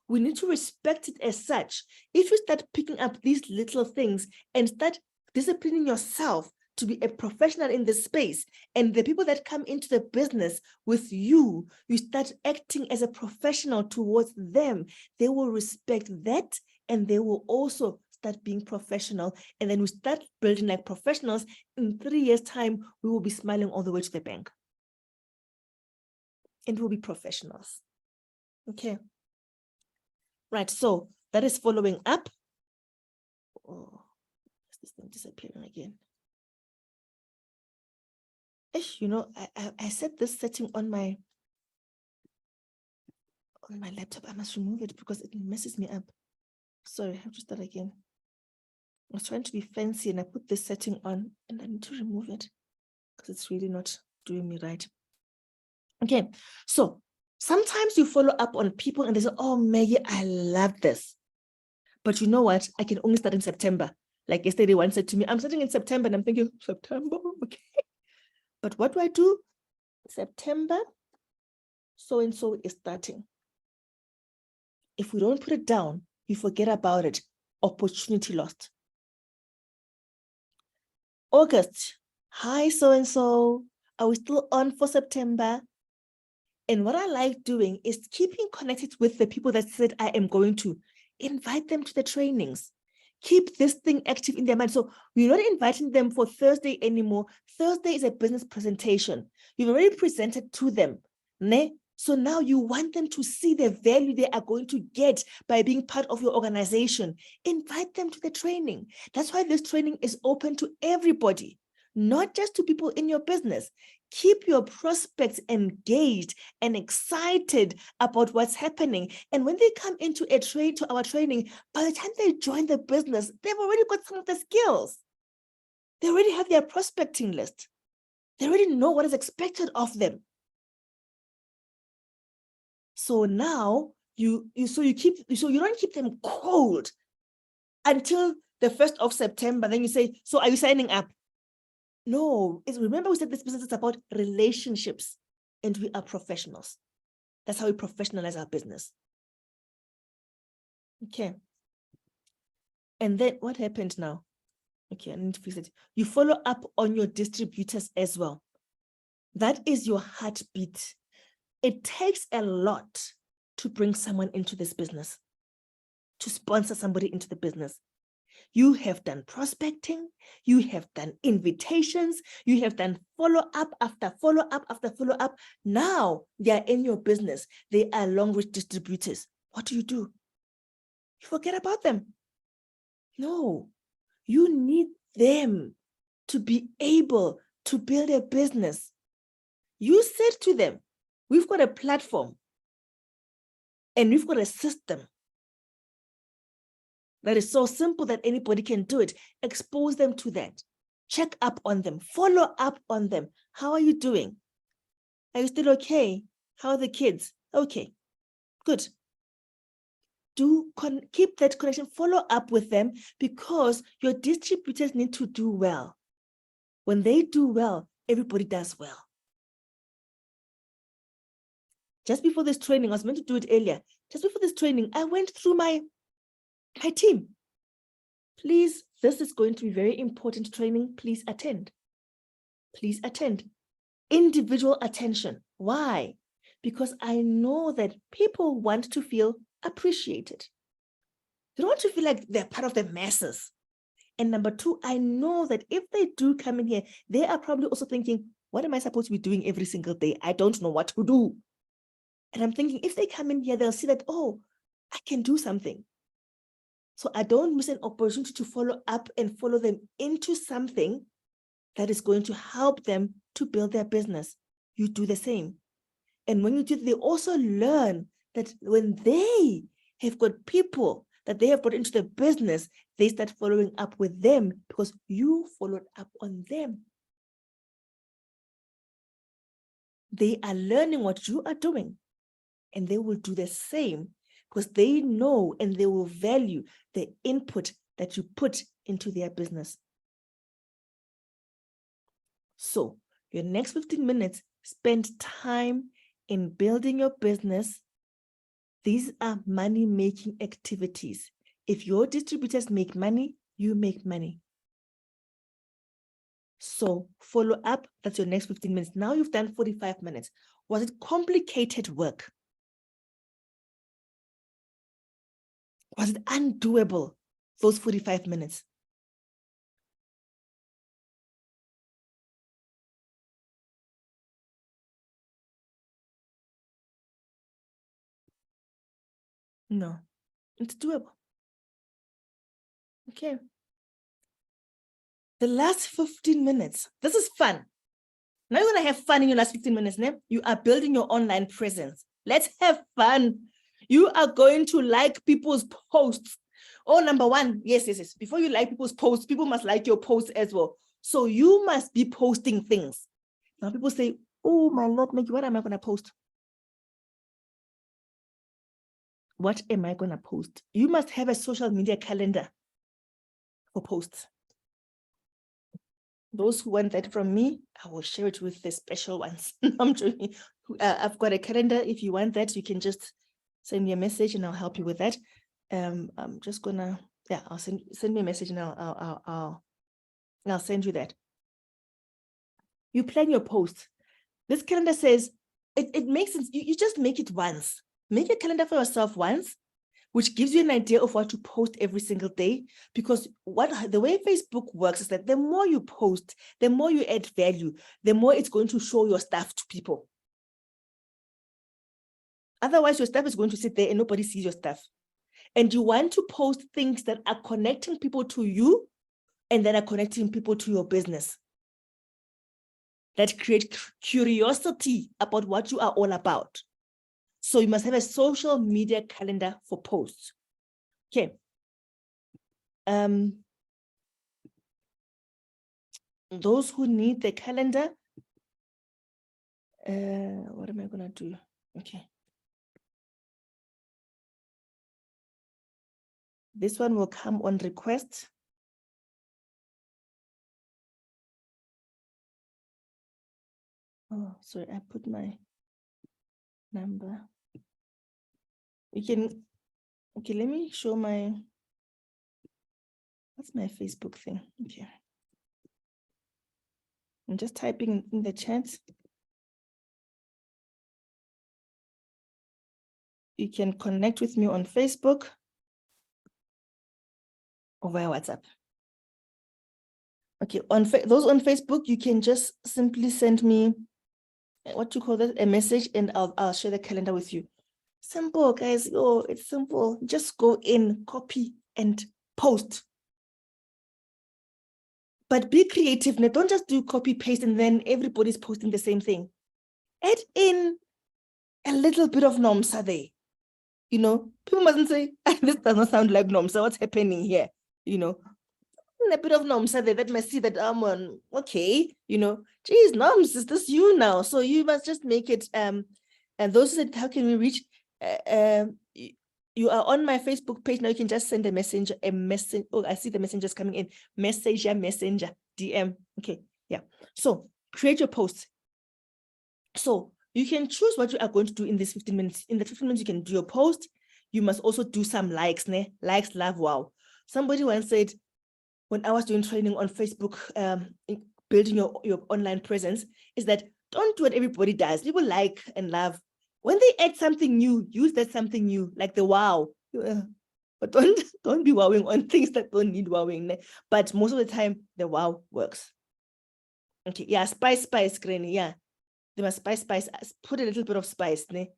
We need to respect it as such. If you start picking up these little things and start disciplining yourself to be a professional in this space, and the people that come into the business with you, you start acting as a professional towards them, they will respect that and they will also start being professional. And then we start building like professionals. In 3 years' time, we will be smiling all the way to the bank. And we'll be professionals. Okay. Right. So that is following up. Oh, is this thing disappearing again? I set this setting on my laptop. I must remove it because it messes me up. Sorry, I have to start again. I was trying to be fancy and I put this setting on and I need to remove it because it's really not doing me right. Okay, so sometimes you follow up on people and they say, oh, Maggie, I love this. But you know what? I can only start in September. Like yesterday, one said to me, I'm starting in September. And I'm thinking, September? Okay. But what do? September, so-and-so is starting. If we don't put it down, you forget about it. Opportunity lost. August, hi, so-and-so. Are we still on for September? And what I like doing is keeping connected with the people that said I am going to. Invite them to the trainings. Keep this thing active in their mind. So we're not inviting them for Thursday anymore. Thursday is a business presentation. You've already presented to them. Ne? So now you want them to see the value they are going to get by being part of your organization. Invite them to the training. That's why this training is open to everybody, not just to people in your business. Keep your prospects engaged and excited about what's happening. And when they come into our training, by the time they join the business, they've already got some of the skills. They already have their prospecting list. They already know what is expected of them. So now you don't keep them cold until the 1st of September. Then you say, so are you signing up? No, remember we said this business is about relationships and we are professionals. That's how we professionalize our business. Okay. And then what happened now? Okay, I need to fix it. You follow up on your distributors as well. That is your heartbeat. It takes a lot to bring someone into this business, to sponsor somebody into the business. You have done prospecting, you have done invitations, you have done follow-up after follow-up after follow-up. Now they are in your business. They are long-reach distributors. What do? You forget about them. No, you need them to be able to build a business. You said to them, we've got a platform and we've got a system that is so simple that anybody can do it. Expose them to that. Check up on them. Follow up on them. How are you doing? Are you still okay? How are the kids? Okay, good. Keep that connection. Follow up with them because your distributors need to do well. When they do well, everybody does well. Just before this training, I was meant to do it earlier. Just before this training, I went through my team. Please, this is going to be very important training. Please attend. Please attend. Individual attention. Why? Because I know that people want to feel appreciated. They don't want to feel like they're part of the masses. And number two, I know that if they do come in here, they are probably also thinking, what am I supposed to be doing every single day? I don't know what to do. And I'm thinking, if they come in here, they'll see that, oh, I can do something. So I don't miss an opportunity to follow up and follow them into something that is going to help them to build their business. You do the same. And when you do, they also learn that when they have got people that they have brought into the business, they start following up with them because you followed up on them. They are learning what you are doing, and they will do the same because they know and they will value the input that you put into their business. So your next 15 minutes, spend time in building your business. These are money-making activities. If your distributors make money, you make money. So follow up, that's your next 15 minutes. Now you've done 45 minutes. Was it complicated work? Was it undoable, those 45 minutes? No, it's doable. Okay. The last 15 minutes, this is fun. Now you're going to have fun in your last 15 minutes. Né? You are building your online presence. Let's have fun. You are going to like people's posts. Oh, number one, yes. Before you like people's posts, people must like your posts as well. So you must be posting things. Now people say, oh, my Lord, Maggie, what am I going to post? What am I going to post? You must have a social media calendar for posts. Those who want that from me, I will share it with the special ones. I'm joking. I've got a calendar. If you want that, you can just send me a message and I'll help you with that. I'm just gonna, yeah, I'll send me a message and I'll send you that. You plan your post. This calendar says, it makes sense. You just make it once. Make a calendar for yourself once, which gives you an idea of what to post every single day. Because the way Facebook works is that the more you post, the more you add value, the more it's going to show your stuff to people. Otherwise, your stuff is going to sit there and nobody sees your stuff. And you want to post things that are connecting people to you and that are connecting people to your business. That create curiosity about what you are all about. So you must have a social media calendar for posts. Okay. Those who need the calendar, what am I gonna do? Okay. This one will come on request. Oh, sorry, I put my number. You can, okay, let me show my, what's my Facebook thing? Okay. I'm just typing in the chat. You can connect with me on Facebook or via WhatsApp. Okay, those on Facebook, you can just simply send me, what you call that, a message, and I'll share the calendar with you. Simple, guys. Oh, it's simple. Just go in, copy, and post. But be creative. Now, don't just do copy paste and then everybody's posting the same thing. Add in a little bit of nomsa there. You know, people mustn't say, this does not sound like nomsa. What's happening here? You know, a bit of nomsa there that must see that I'm on, okay, you know, geez, noms, is this you now? So you must just make it, and those said, how can we reach, you are on my Facebook page now. You can just send a message. Oh, I see the messengers coming in. Messenger, DM. Okay, yeah. So create your post. So you can choose what you are going to do in this 15 minutes. In the 15 minutes, you can do your post. You must also do some likes, ne? Likes, love, wow. Somebody once said, when I was doing training on Facebook, building your online presence, is that don't do what everybody does. People like and love. When they add something new, use that something new, like the wow. But don't be wowing on things that don't need wowing. But most of the time, the wow works. Okay, yeah, spice, Granny, yeah. They must spice, put a little bit of spice. Ne?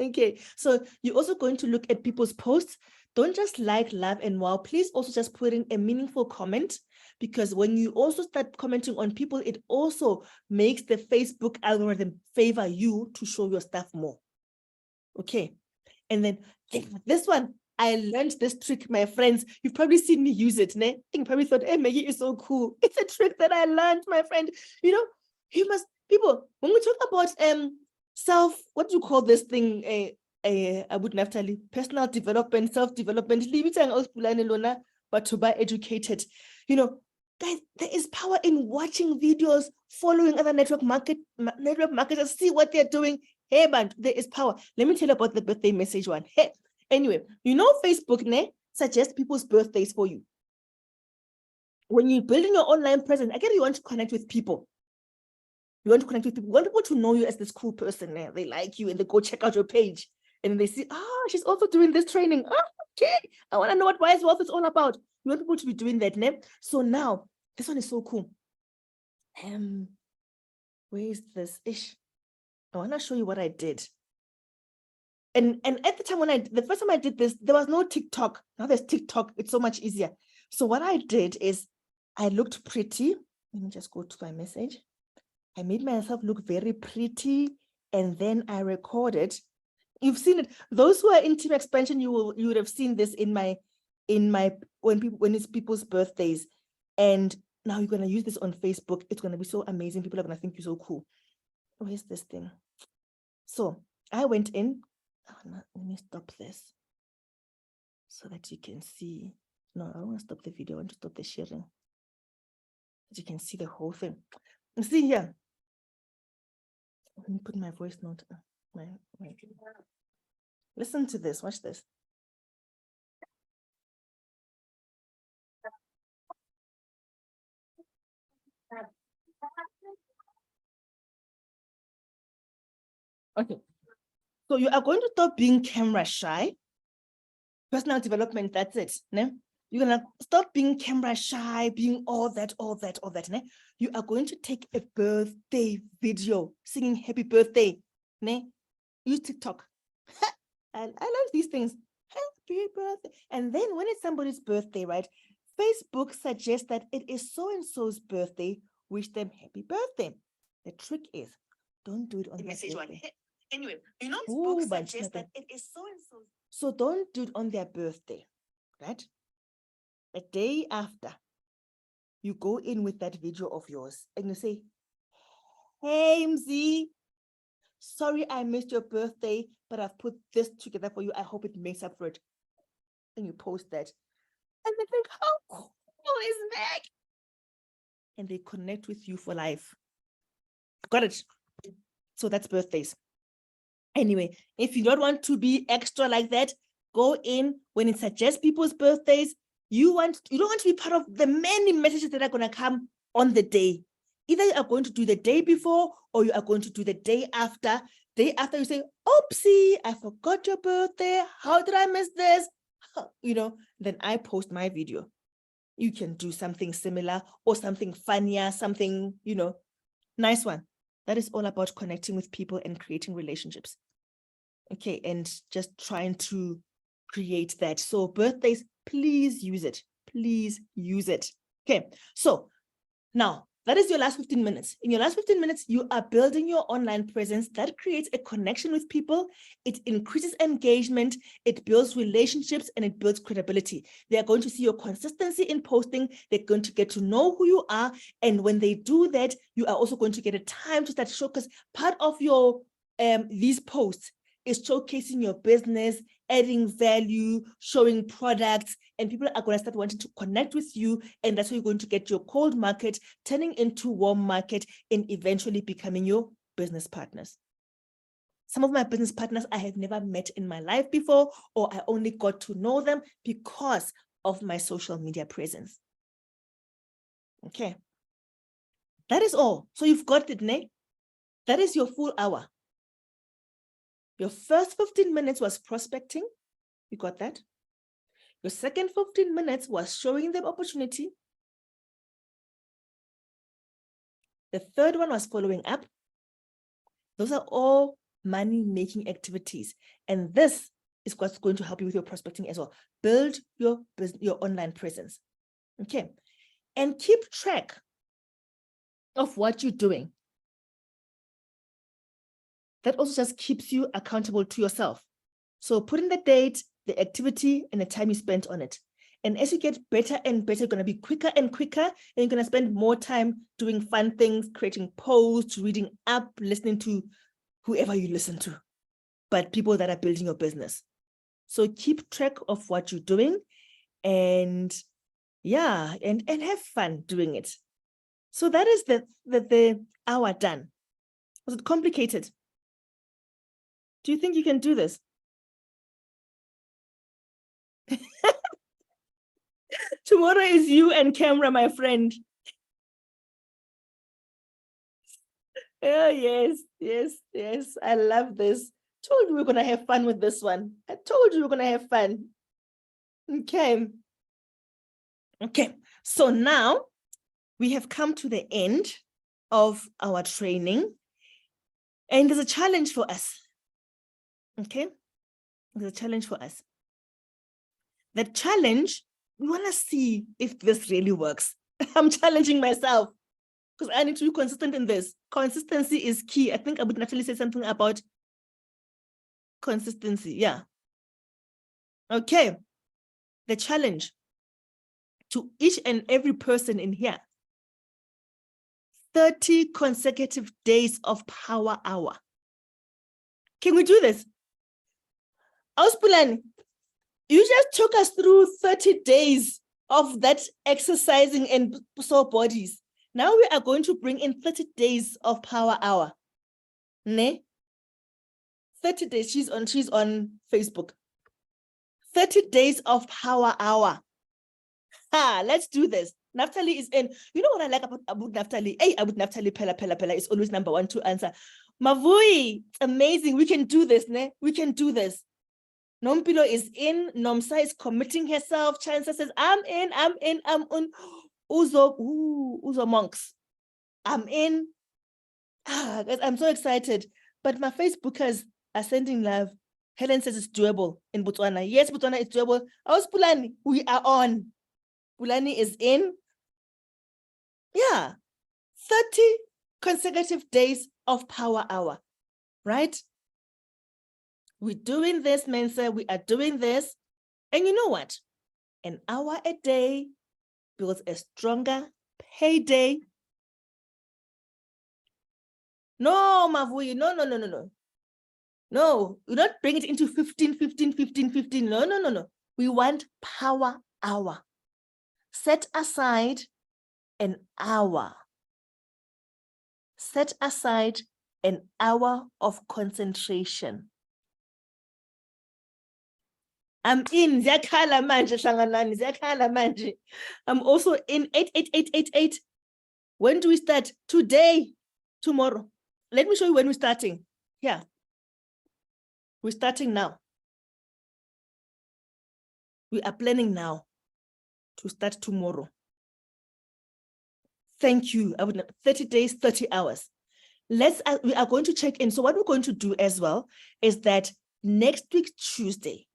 Okay, so you're also going to look at people's posts. Don't just like, love, and wow. Please also just put in a meaningful comment, because when you also start commenting on people, it also makes the Facebook algorithm favor you to show your stuff more. Okay, and then this one, I learned this trick, my friends. You've probably seen me use it. Ne? You probably thought, hey, Maggie is so cool. It's a trick that I learned, my friend. You know, people, when we talk about what do you call this thing? Abu Naftali, personal development, self-development, but to be educated. You know, guys, there is power in watching videos, following other network marketers, see what they're doing. Hey, man, there is power. Let me tell you about the birthday message one. Hey, anyway, you know, Facebook suggests people's birthdays for you. When you're building your online presence, again, you want to connect with people. You want to connect with people. You want people to know you as this cool person. They like you and they go check out your page. And they see, she's also doing this training. Okay. I want to know what Wise Wealth is all about. You want people to be doing that. So now, this one is so cool. Where is this? I want to show you what I did. And at the time the first time I did this, there was no TikTok. Now there's TikTok. It's so much easier. So what I did is I looked pretty. Let me just go to my message. I made myself look very pretty, and then I recorded. You've seen it. Those who are in team expansion, you would have seen this when it's people's birthdays. And now you're gonna use this on Facebook. It's gonna be so amazing. People are gonna think you're so cool. Where's this thing? So I went in. Let me stop this so that you can see. No, I don't want to stop the video. I want to stop the sharing. As you can see the whole thing. See here. Let me put my voice note. Listen to this. Watch this. Okay. So you are going to stop being camera shy. Personal development, that's it. Ne? You're gonna stop being camera shy, being all that. Ne? You are going to take a birthday video, singing happy birthday. Ne? Use TikTok. I love these things. Happy birthday. And then when it's somebody's birthday, right? Facebook suggests that it is so-and-so's birthday. Wish them happy birthday. The trick is, don't do it on the message birthday. One. Anyway, you know, Facebook suggests that it is so-and-so's. So don't do it on their birthday, right? A day after, you go in with that video of yours and you say, hey, Mzi, sorry I missed your birthday, but I've put this together for you. I hope it makes up for it. And you post that. And they think, how cool is that? And they connect with you for life. Got it? So that's birthdays. Anyway, if you don't want to be extra like that, go in when it suggests people's birthdays. You don't want to be part of the many messages that are going to come on the day. Either you are going to do the day before or you are going to do the day after. Day after you say, oopsie, I forgot your birthday. How did I miss this? You know, then I post my video. You can do something similar or something funnier, something, you know, nice one. That is all about connecting with people and creating relationships. Okay, and just trying to create that. So birthdays, please use it. Please use it. Okay, so now that is your last 15 minutes. In your last 15 minutes, you are building your online presence that creates a connection with people. It increases engagement, it builds relationships, and it builds credibility. They are going to see your consistency in posting. They're going to get to know who you are. And when they do that, you are also going to get a time to start show, because part of your these posts is showcasing your business, adding value, showing products, and people are going to start wanting to connect with you. And that's how you're going to get your cold market turning into warm market and eventually becoming your business partners. Some of my business partners I have never met in my life before, or I only got to know them because of my social media presence. Okay. That is all. So you've got it, ne? That is your full hour. Your first 15 minutes was prospecting. You got that? Your second 15 minutes was showing them opportunity. The third one was following up. Those are all money-making activities. And this is what's going to help you with your prospecting as well. Build your online presence. Okay. And keep track of what you're doing. That also just keeps you accountable to yourself. So put in the date, the activity, and the time you spent on it. And as you get better and better, you're going to be quicker and quicker, and you're going to spend more time doing fun things, creating posts, reading up, listening to whoever you listen to, but people that are building your business. So keep track of what you're doing, and yeah, and have fun doing it. So that is the hour done. Was it complicated? Do you think you can do this? Tomorrow is you and camera, my friend. Oh, yes. I love this. Told you we're going to have fun with this one. I told you we're going to have fun. Okay. So now we have come to the end of our training. And there's a challenge for us. Okay. There's a challenge for us. The challenge, we want to see if this really works. I'm challenging myself because I need to be consistent in this. Consistency is key. I think I would naturally say something about consistency. Yeah. Okay. The challenge to each and every person in here: 30 consecutive days of power hour. Can we do this? Auspulani, you just took us through 30 days of that exercising and sore bodies. Now we are going to bring in 30 days of power hour. Ne? 30 days, she's on Facebook. 30 days of power hour. Let's do this. Naphtali is in. You know what I like about Naphtali? Hey, about Naphtali, Pella is always number one to answer. Mavui, amazing. We can do this, ne? We can do this. Nompilo is in. Nomsa is committing herself. Chansa says, I'm in. Uzo monks. I'm in. Guys, I'm so excited. But my Facebookers are sending love. Helen says it's doable in Botswana. Yes, Botswana is doable. How's Pulani? We are on. Pulani is in. Yeah. 30 consecutive days of power hour, right? We're doing this, Mensa. We are doing this. And you know what? An hour a day builds a stronger payday. No, Mavui, no. No, you don't bring it into 15. No. We want power hour. Set aside an hour. Set aside an hour of concentration. I'm in. I'm also in 88888. When do we start? Today, tomorrow. Let me show you when we're starting. Yeah. We're starting now. We are planning now to start tomorrow. Thank you. 30 days, 30 hours. We are going to check in. So what we're going to do as well is that next week, Tuesday,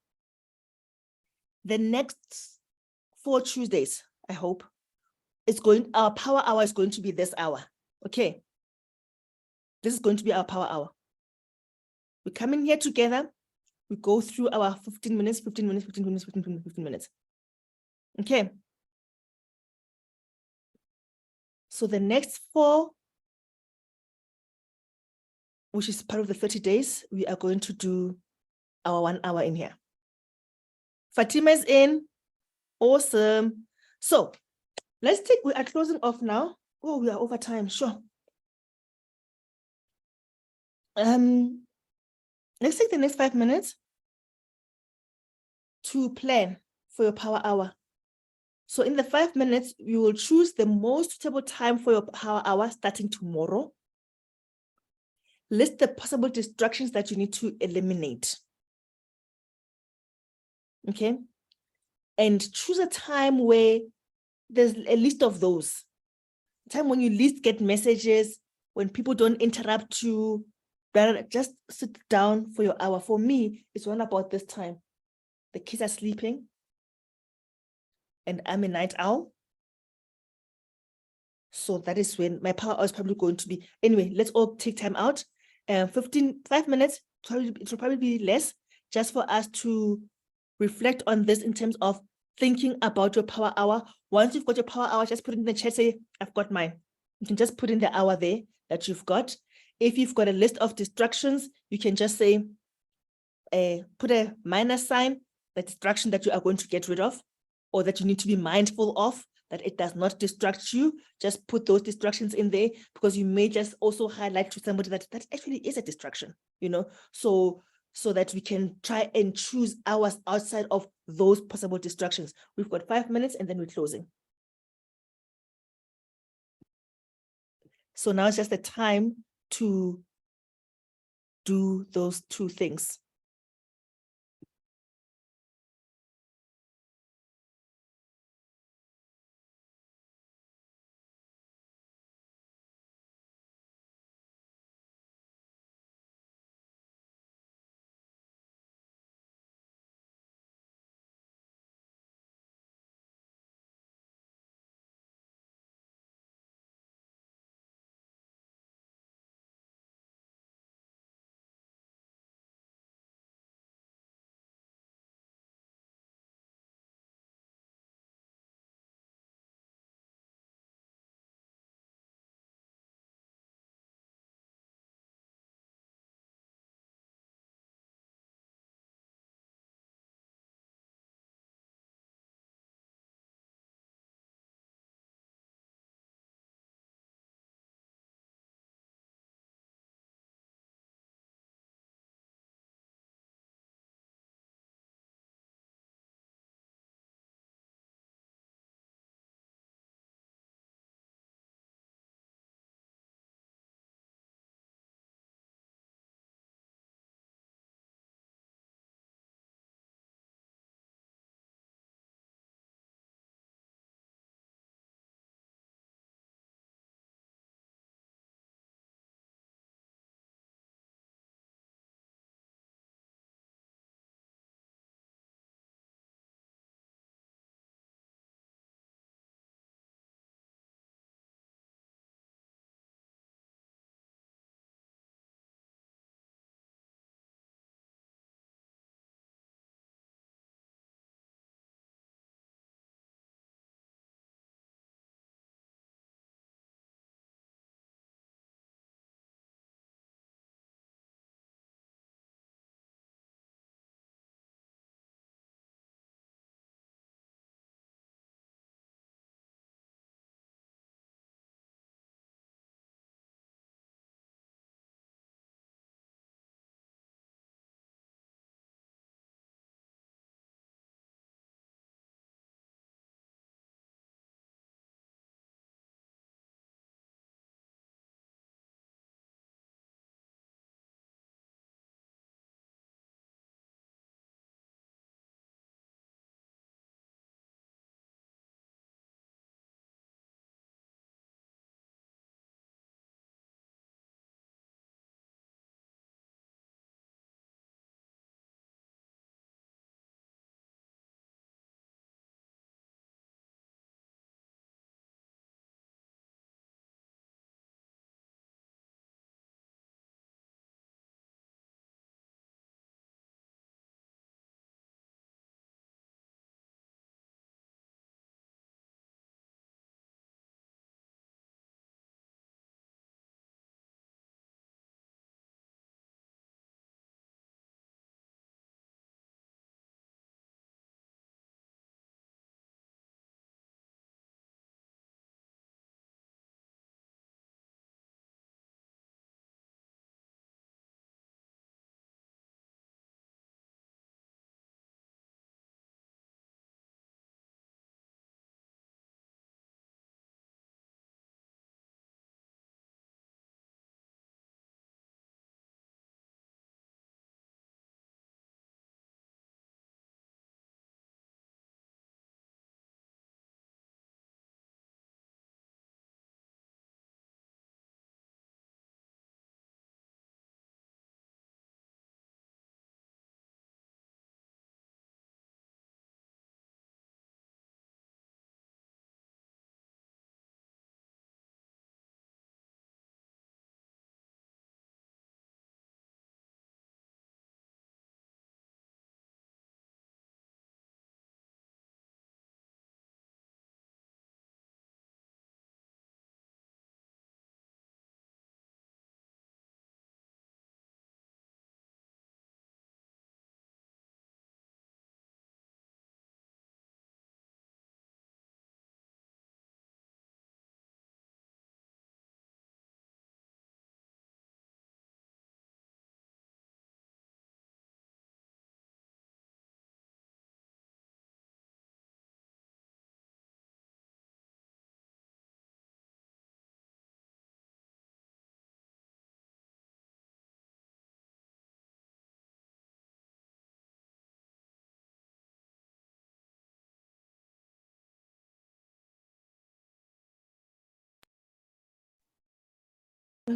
the next 4 Tuesdays, I hope, our power hour is going to be this hour. Okay. This is going to be our power hour. We come in here together. We go through our 15 minutes. Okay. So the next 4, which is part of the 30 days, we are going to do our 1 hour in here. Fatima's in. Awesome. So we are closing off now. Oh, we are over time. Sure. Let's take the next 5 minutes to plan for your power hour. So in the 5 minutes, you will choose the most suitable time for your power hour starting tomorrow. List the possible distractions that you need to eliminate. Okay. And choose a time where there's a list of those. Time when you least get messages, when people don't interrupt you, just sit down for your hour. For me, it's around about this time. The kids are sleeping and I'm a night owl. So that is when my power hour is probably going to be. Anyway, let's all take time out. 5 minutes, it will probably be less, just for us to reflect on this in terms of thinking about your power hour. Once you've got your power hour, just put it in the chat, say, I've got mine. You can just put in the hour there that you've got. If you've got a list of distractions, you can just say, put a minus sign, the distraction that you are going to get rid of, or that you need to be mindful of, that it does not distract you. Just put those distractions in there, because you may just also highlight to somebody that actually is a distraction, so that we can try and choose hours outside of those possible distractions. We've got 5 minutes and then we're closing. So now it's just the time to do those 2 things.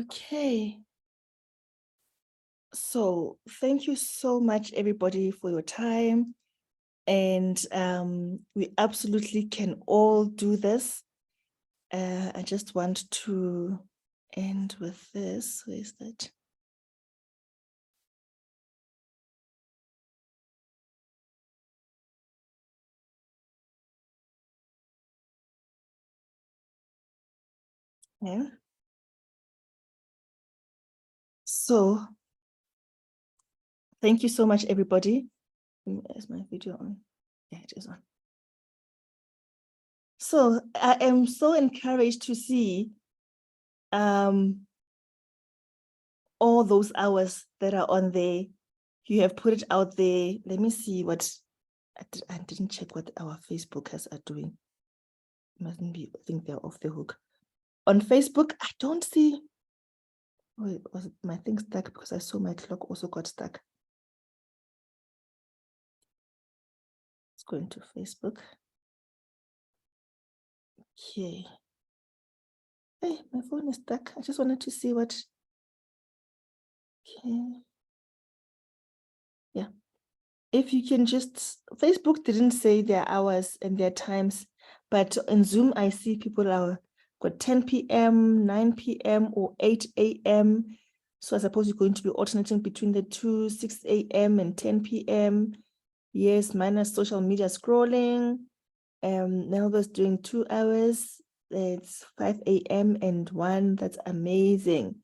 Okay. So thank you so much, everybody, for your time. And we absolutely can all do this. I just want to end with this. Where is that? Yeah. So thank you so much, everybody. Is my video on? Yeah, it is on. So I am so encouraged to see all those hours that are on there. You have put it out there. Let me see what I didn't check what our Facebookers are doing. Mustn't be, I think they're off the hook. On Facebook, I don't see. Wait, was it my thing stuck because I saw my clock also got stuck. Let's go into Facebook. Okay. Hey, my phone is stuck. I just wanted to see what. Okay. Yeah. If you can just, Facebook didn't say their hours and their times, but in Zoom, I see people are got 10 p.m., 9 p.m. or 8 a.m. So I suppose you're going to be alternating between the two, 6 a.m. and 10 p.m. Yes, minus social media scrolling. Melba's doing 2 hours. It's 5 a.m. and 1. That's amazing.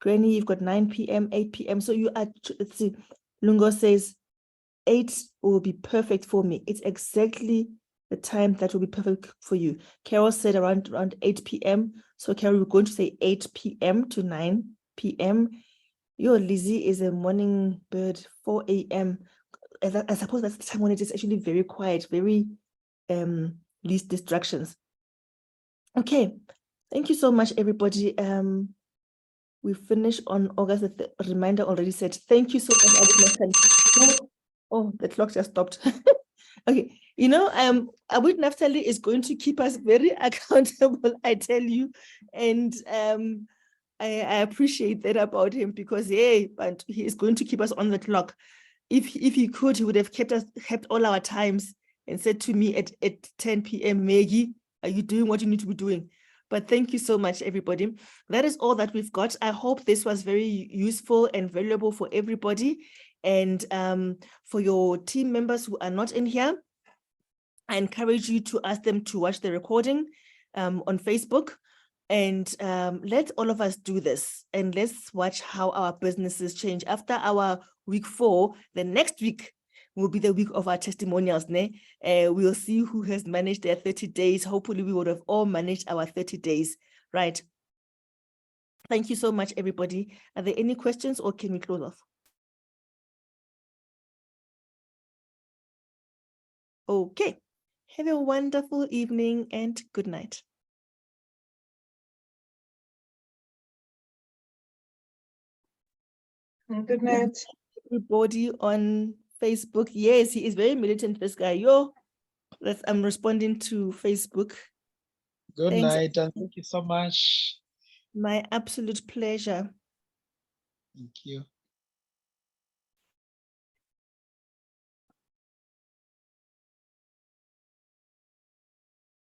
Granny, you've got 9 p.m., 8 p.m. So you are, let's see, Lungo says 8 will be perfect for me. It's exactly the time that will be perfect for you. Carol said around 8 p.m. So Carol, we're going to say 8 p.m. to 9 p.m. Your Lizzie is a morning bird, 4 a.m. I suppose that's the time when it is actually very quiet, very least distractions. Okay, thank you so much, everybody. We finished on August. The reminder already said thank you so much. Oh, the clock just stopped. Okay, you know, Abud Naftali is going to keep us very accountable, I tell you, and I appreciate that about him because but he is going to keep us on the clock. If he could, he would have kept all our times and said to me at 10 p.m. Maggie, are you doing what you need to be doing? But thank you so much, everybody. That is all that we've got. I hope this was very useful and valuable for everybody. And for your team members who are not in here, I encourage you to ask them to watch the recording on Facebook. And let all of us do this. And let's watch how our businesses change. After our week 4, the next week will be the week of our testimonials. We'll see who has managed their 30 days. Hopefully, we would have all managed our 30 days, right? Thank you so much, everybody. Are there any questions or can we close off? Okay. Have a wonderful evening and good night. Good night. Everybody on Facebook. Yes, he is very militant, this guy. I'm responding to Facebook. Good night, and thank you so much. My absolute pleasure. Thank you.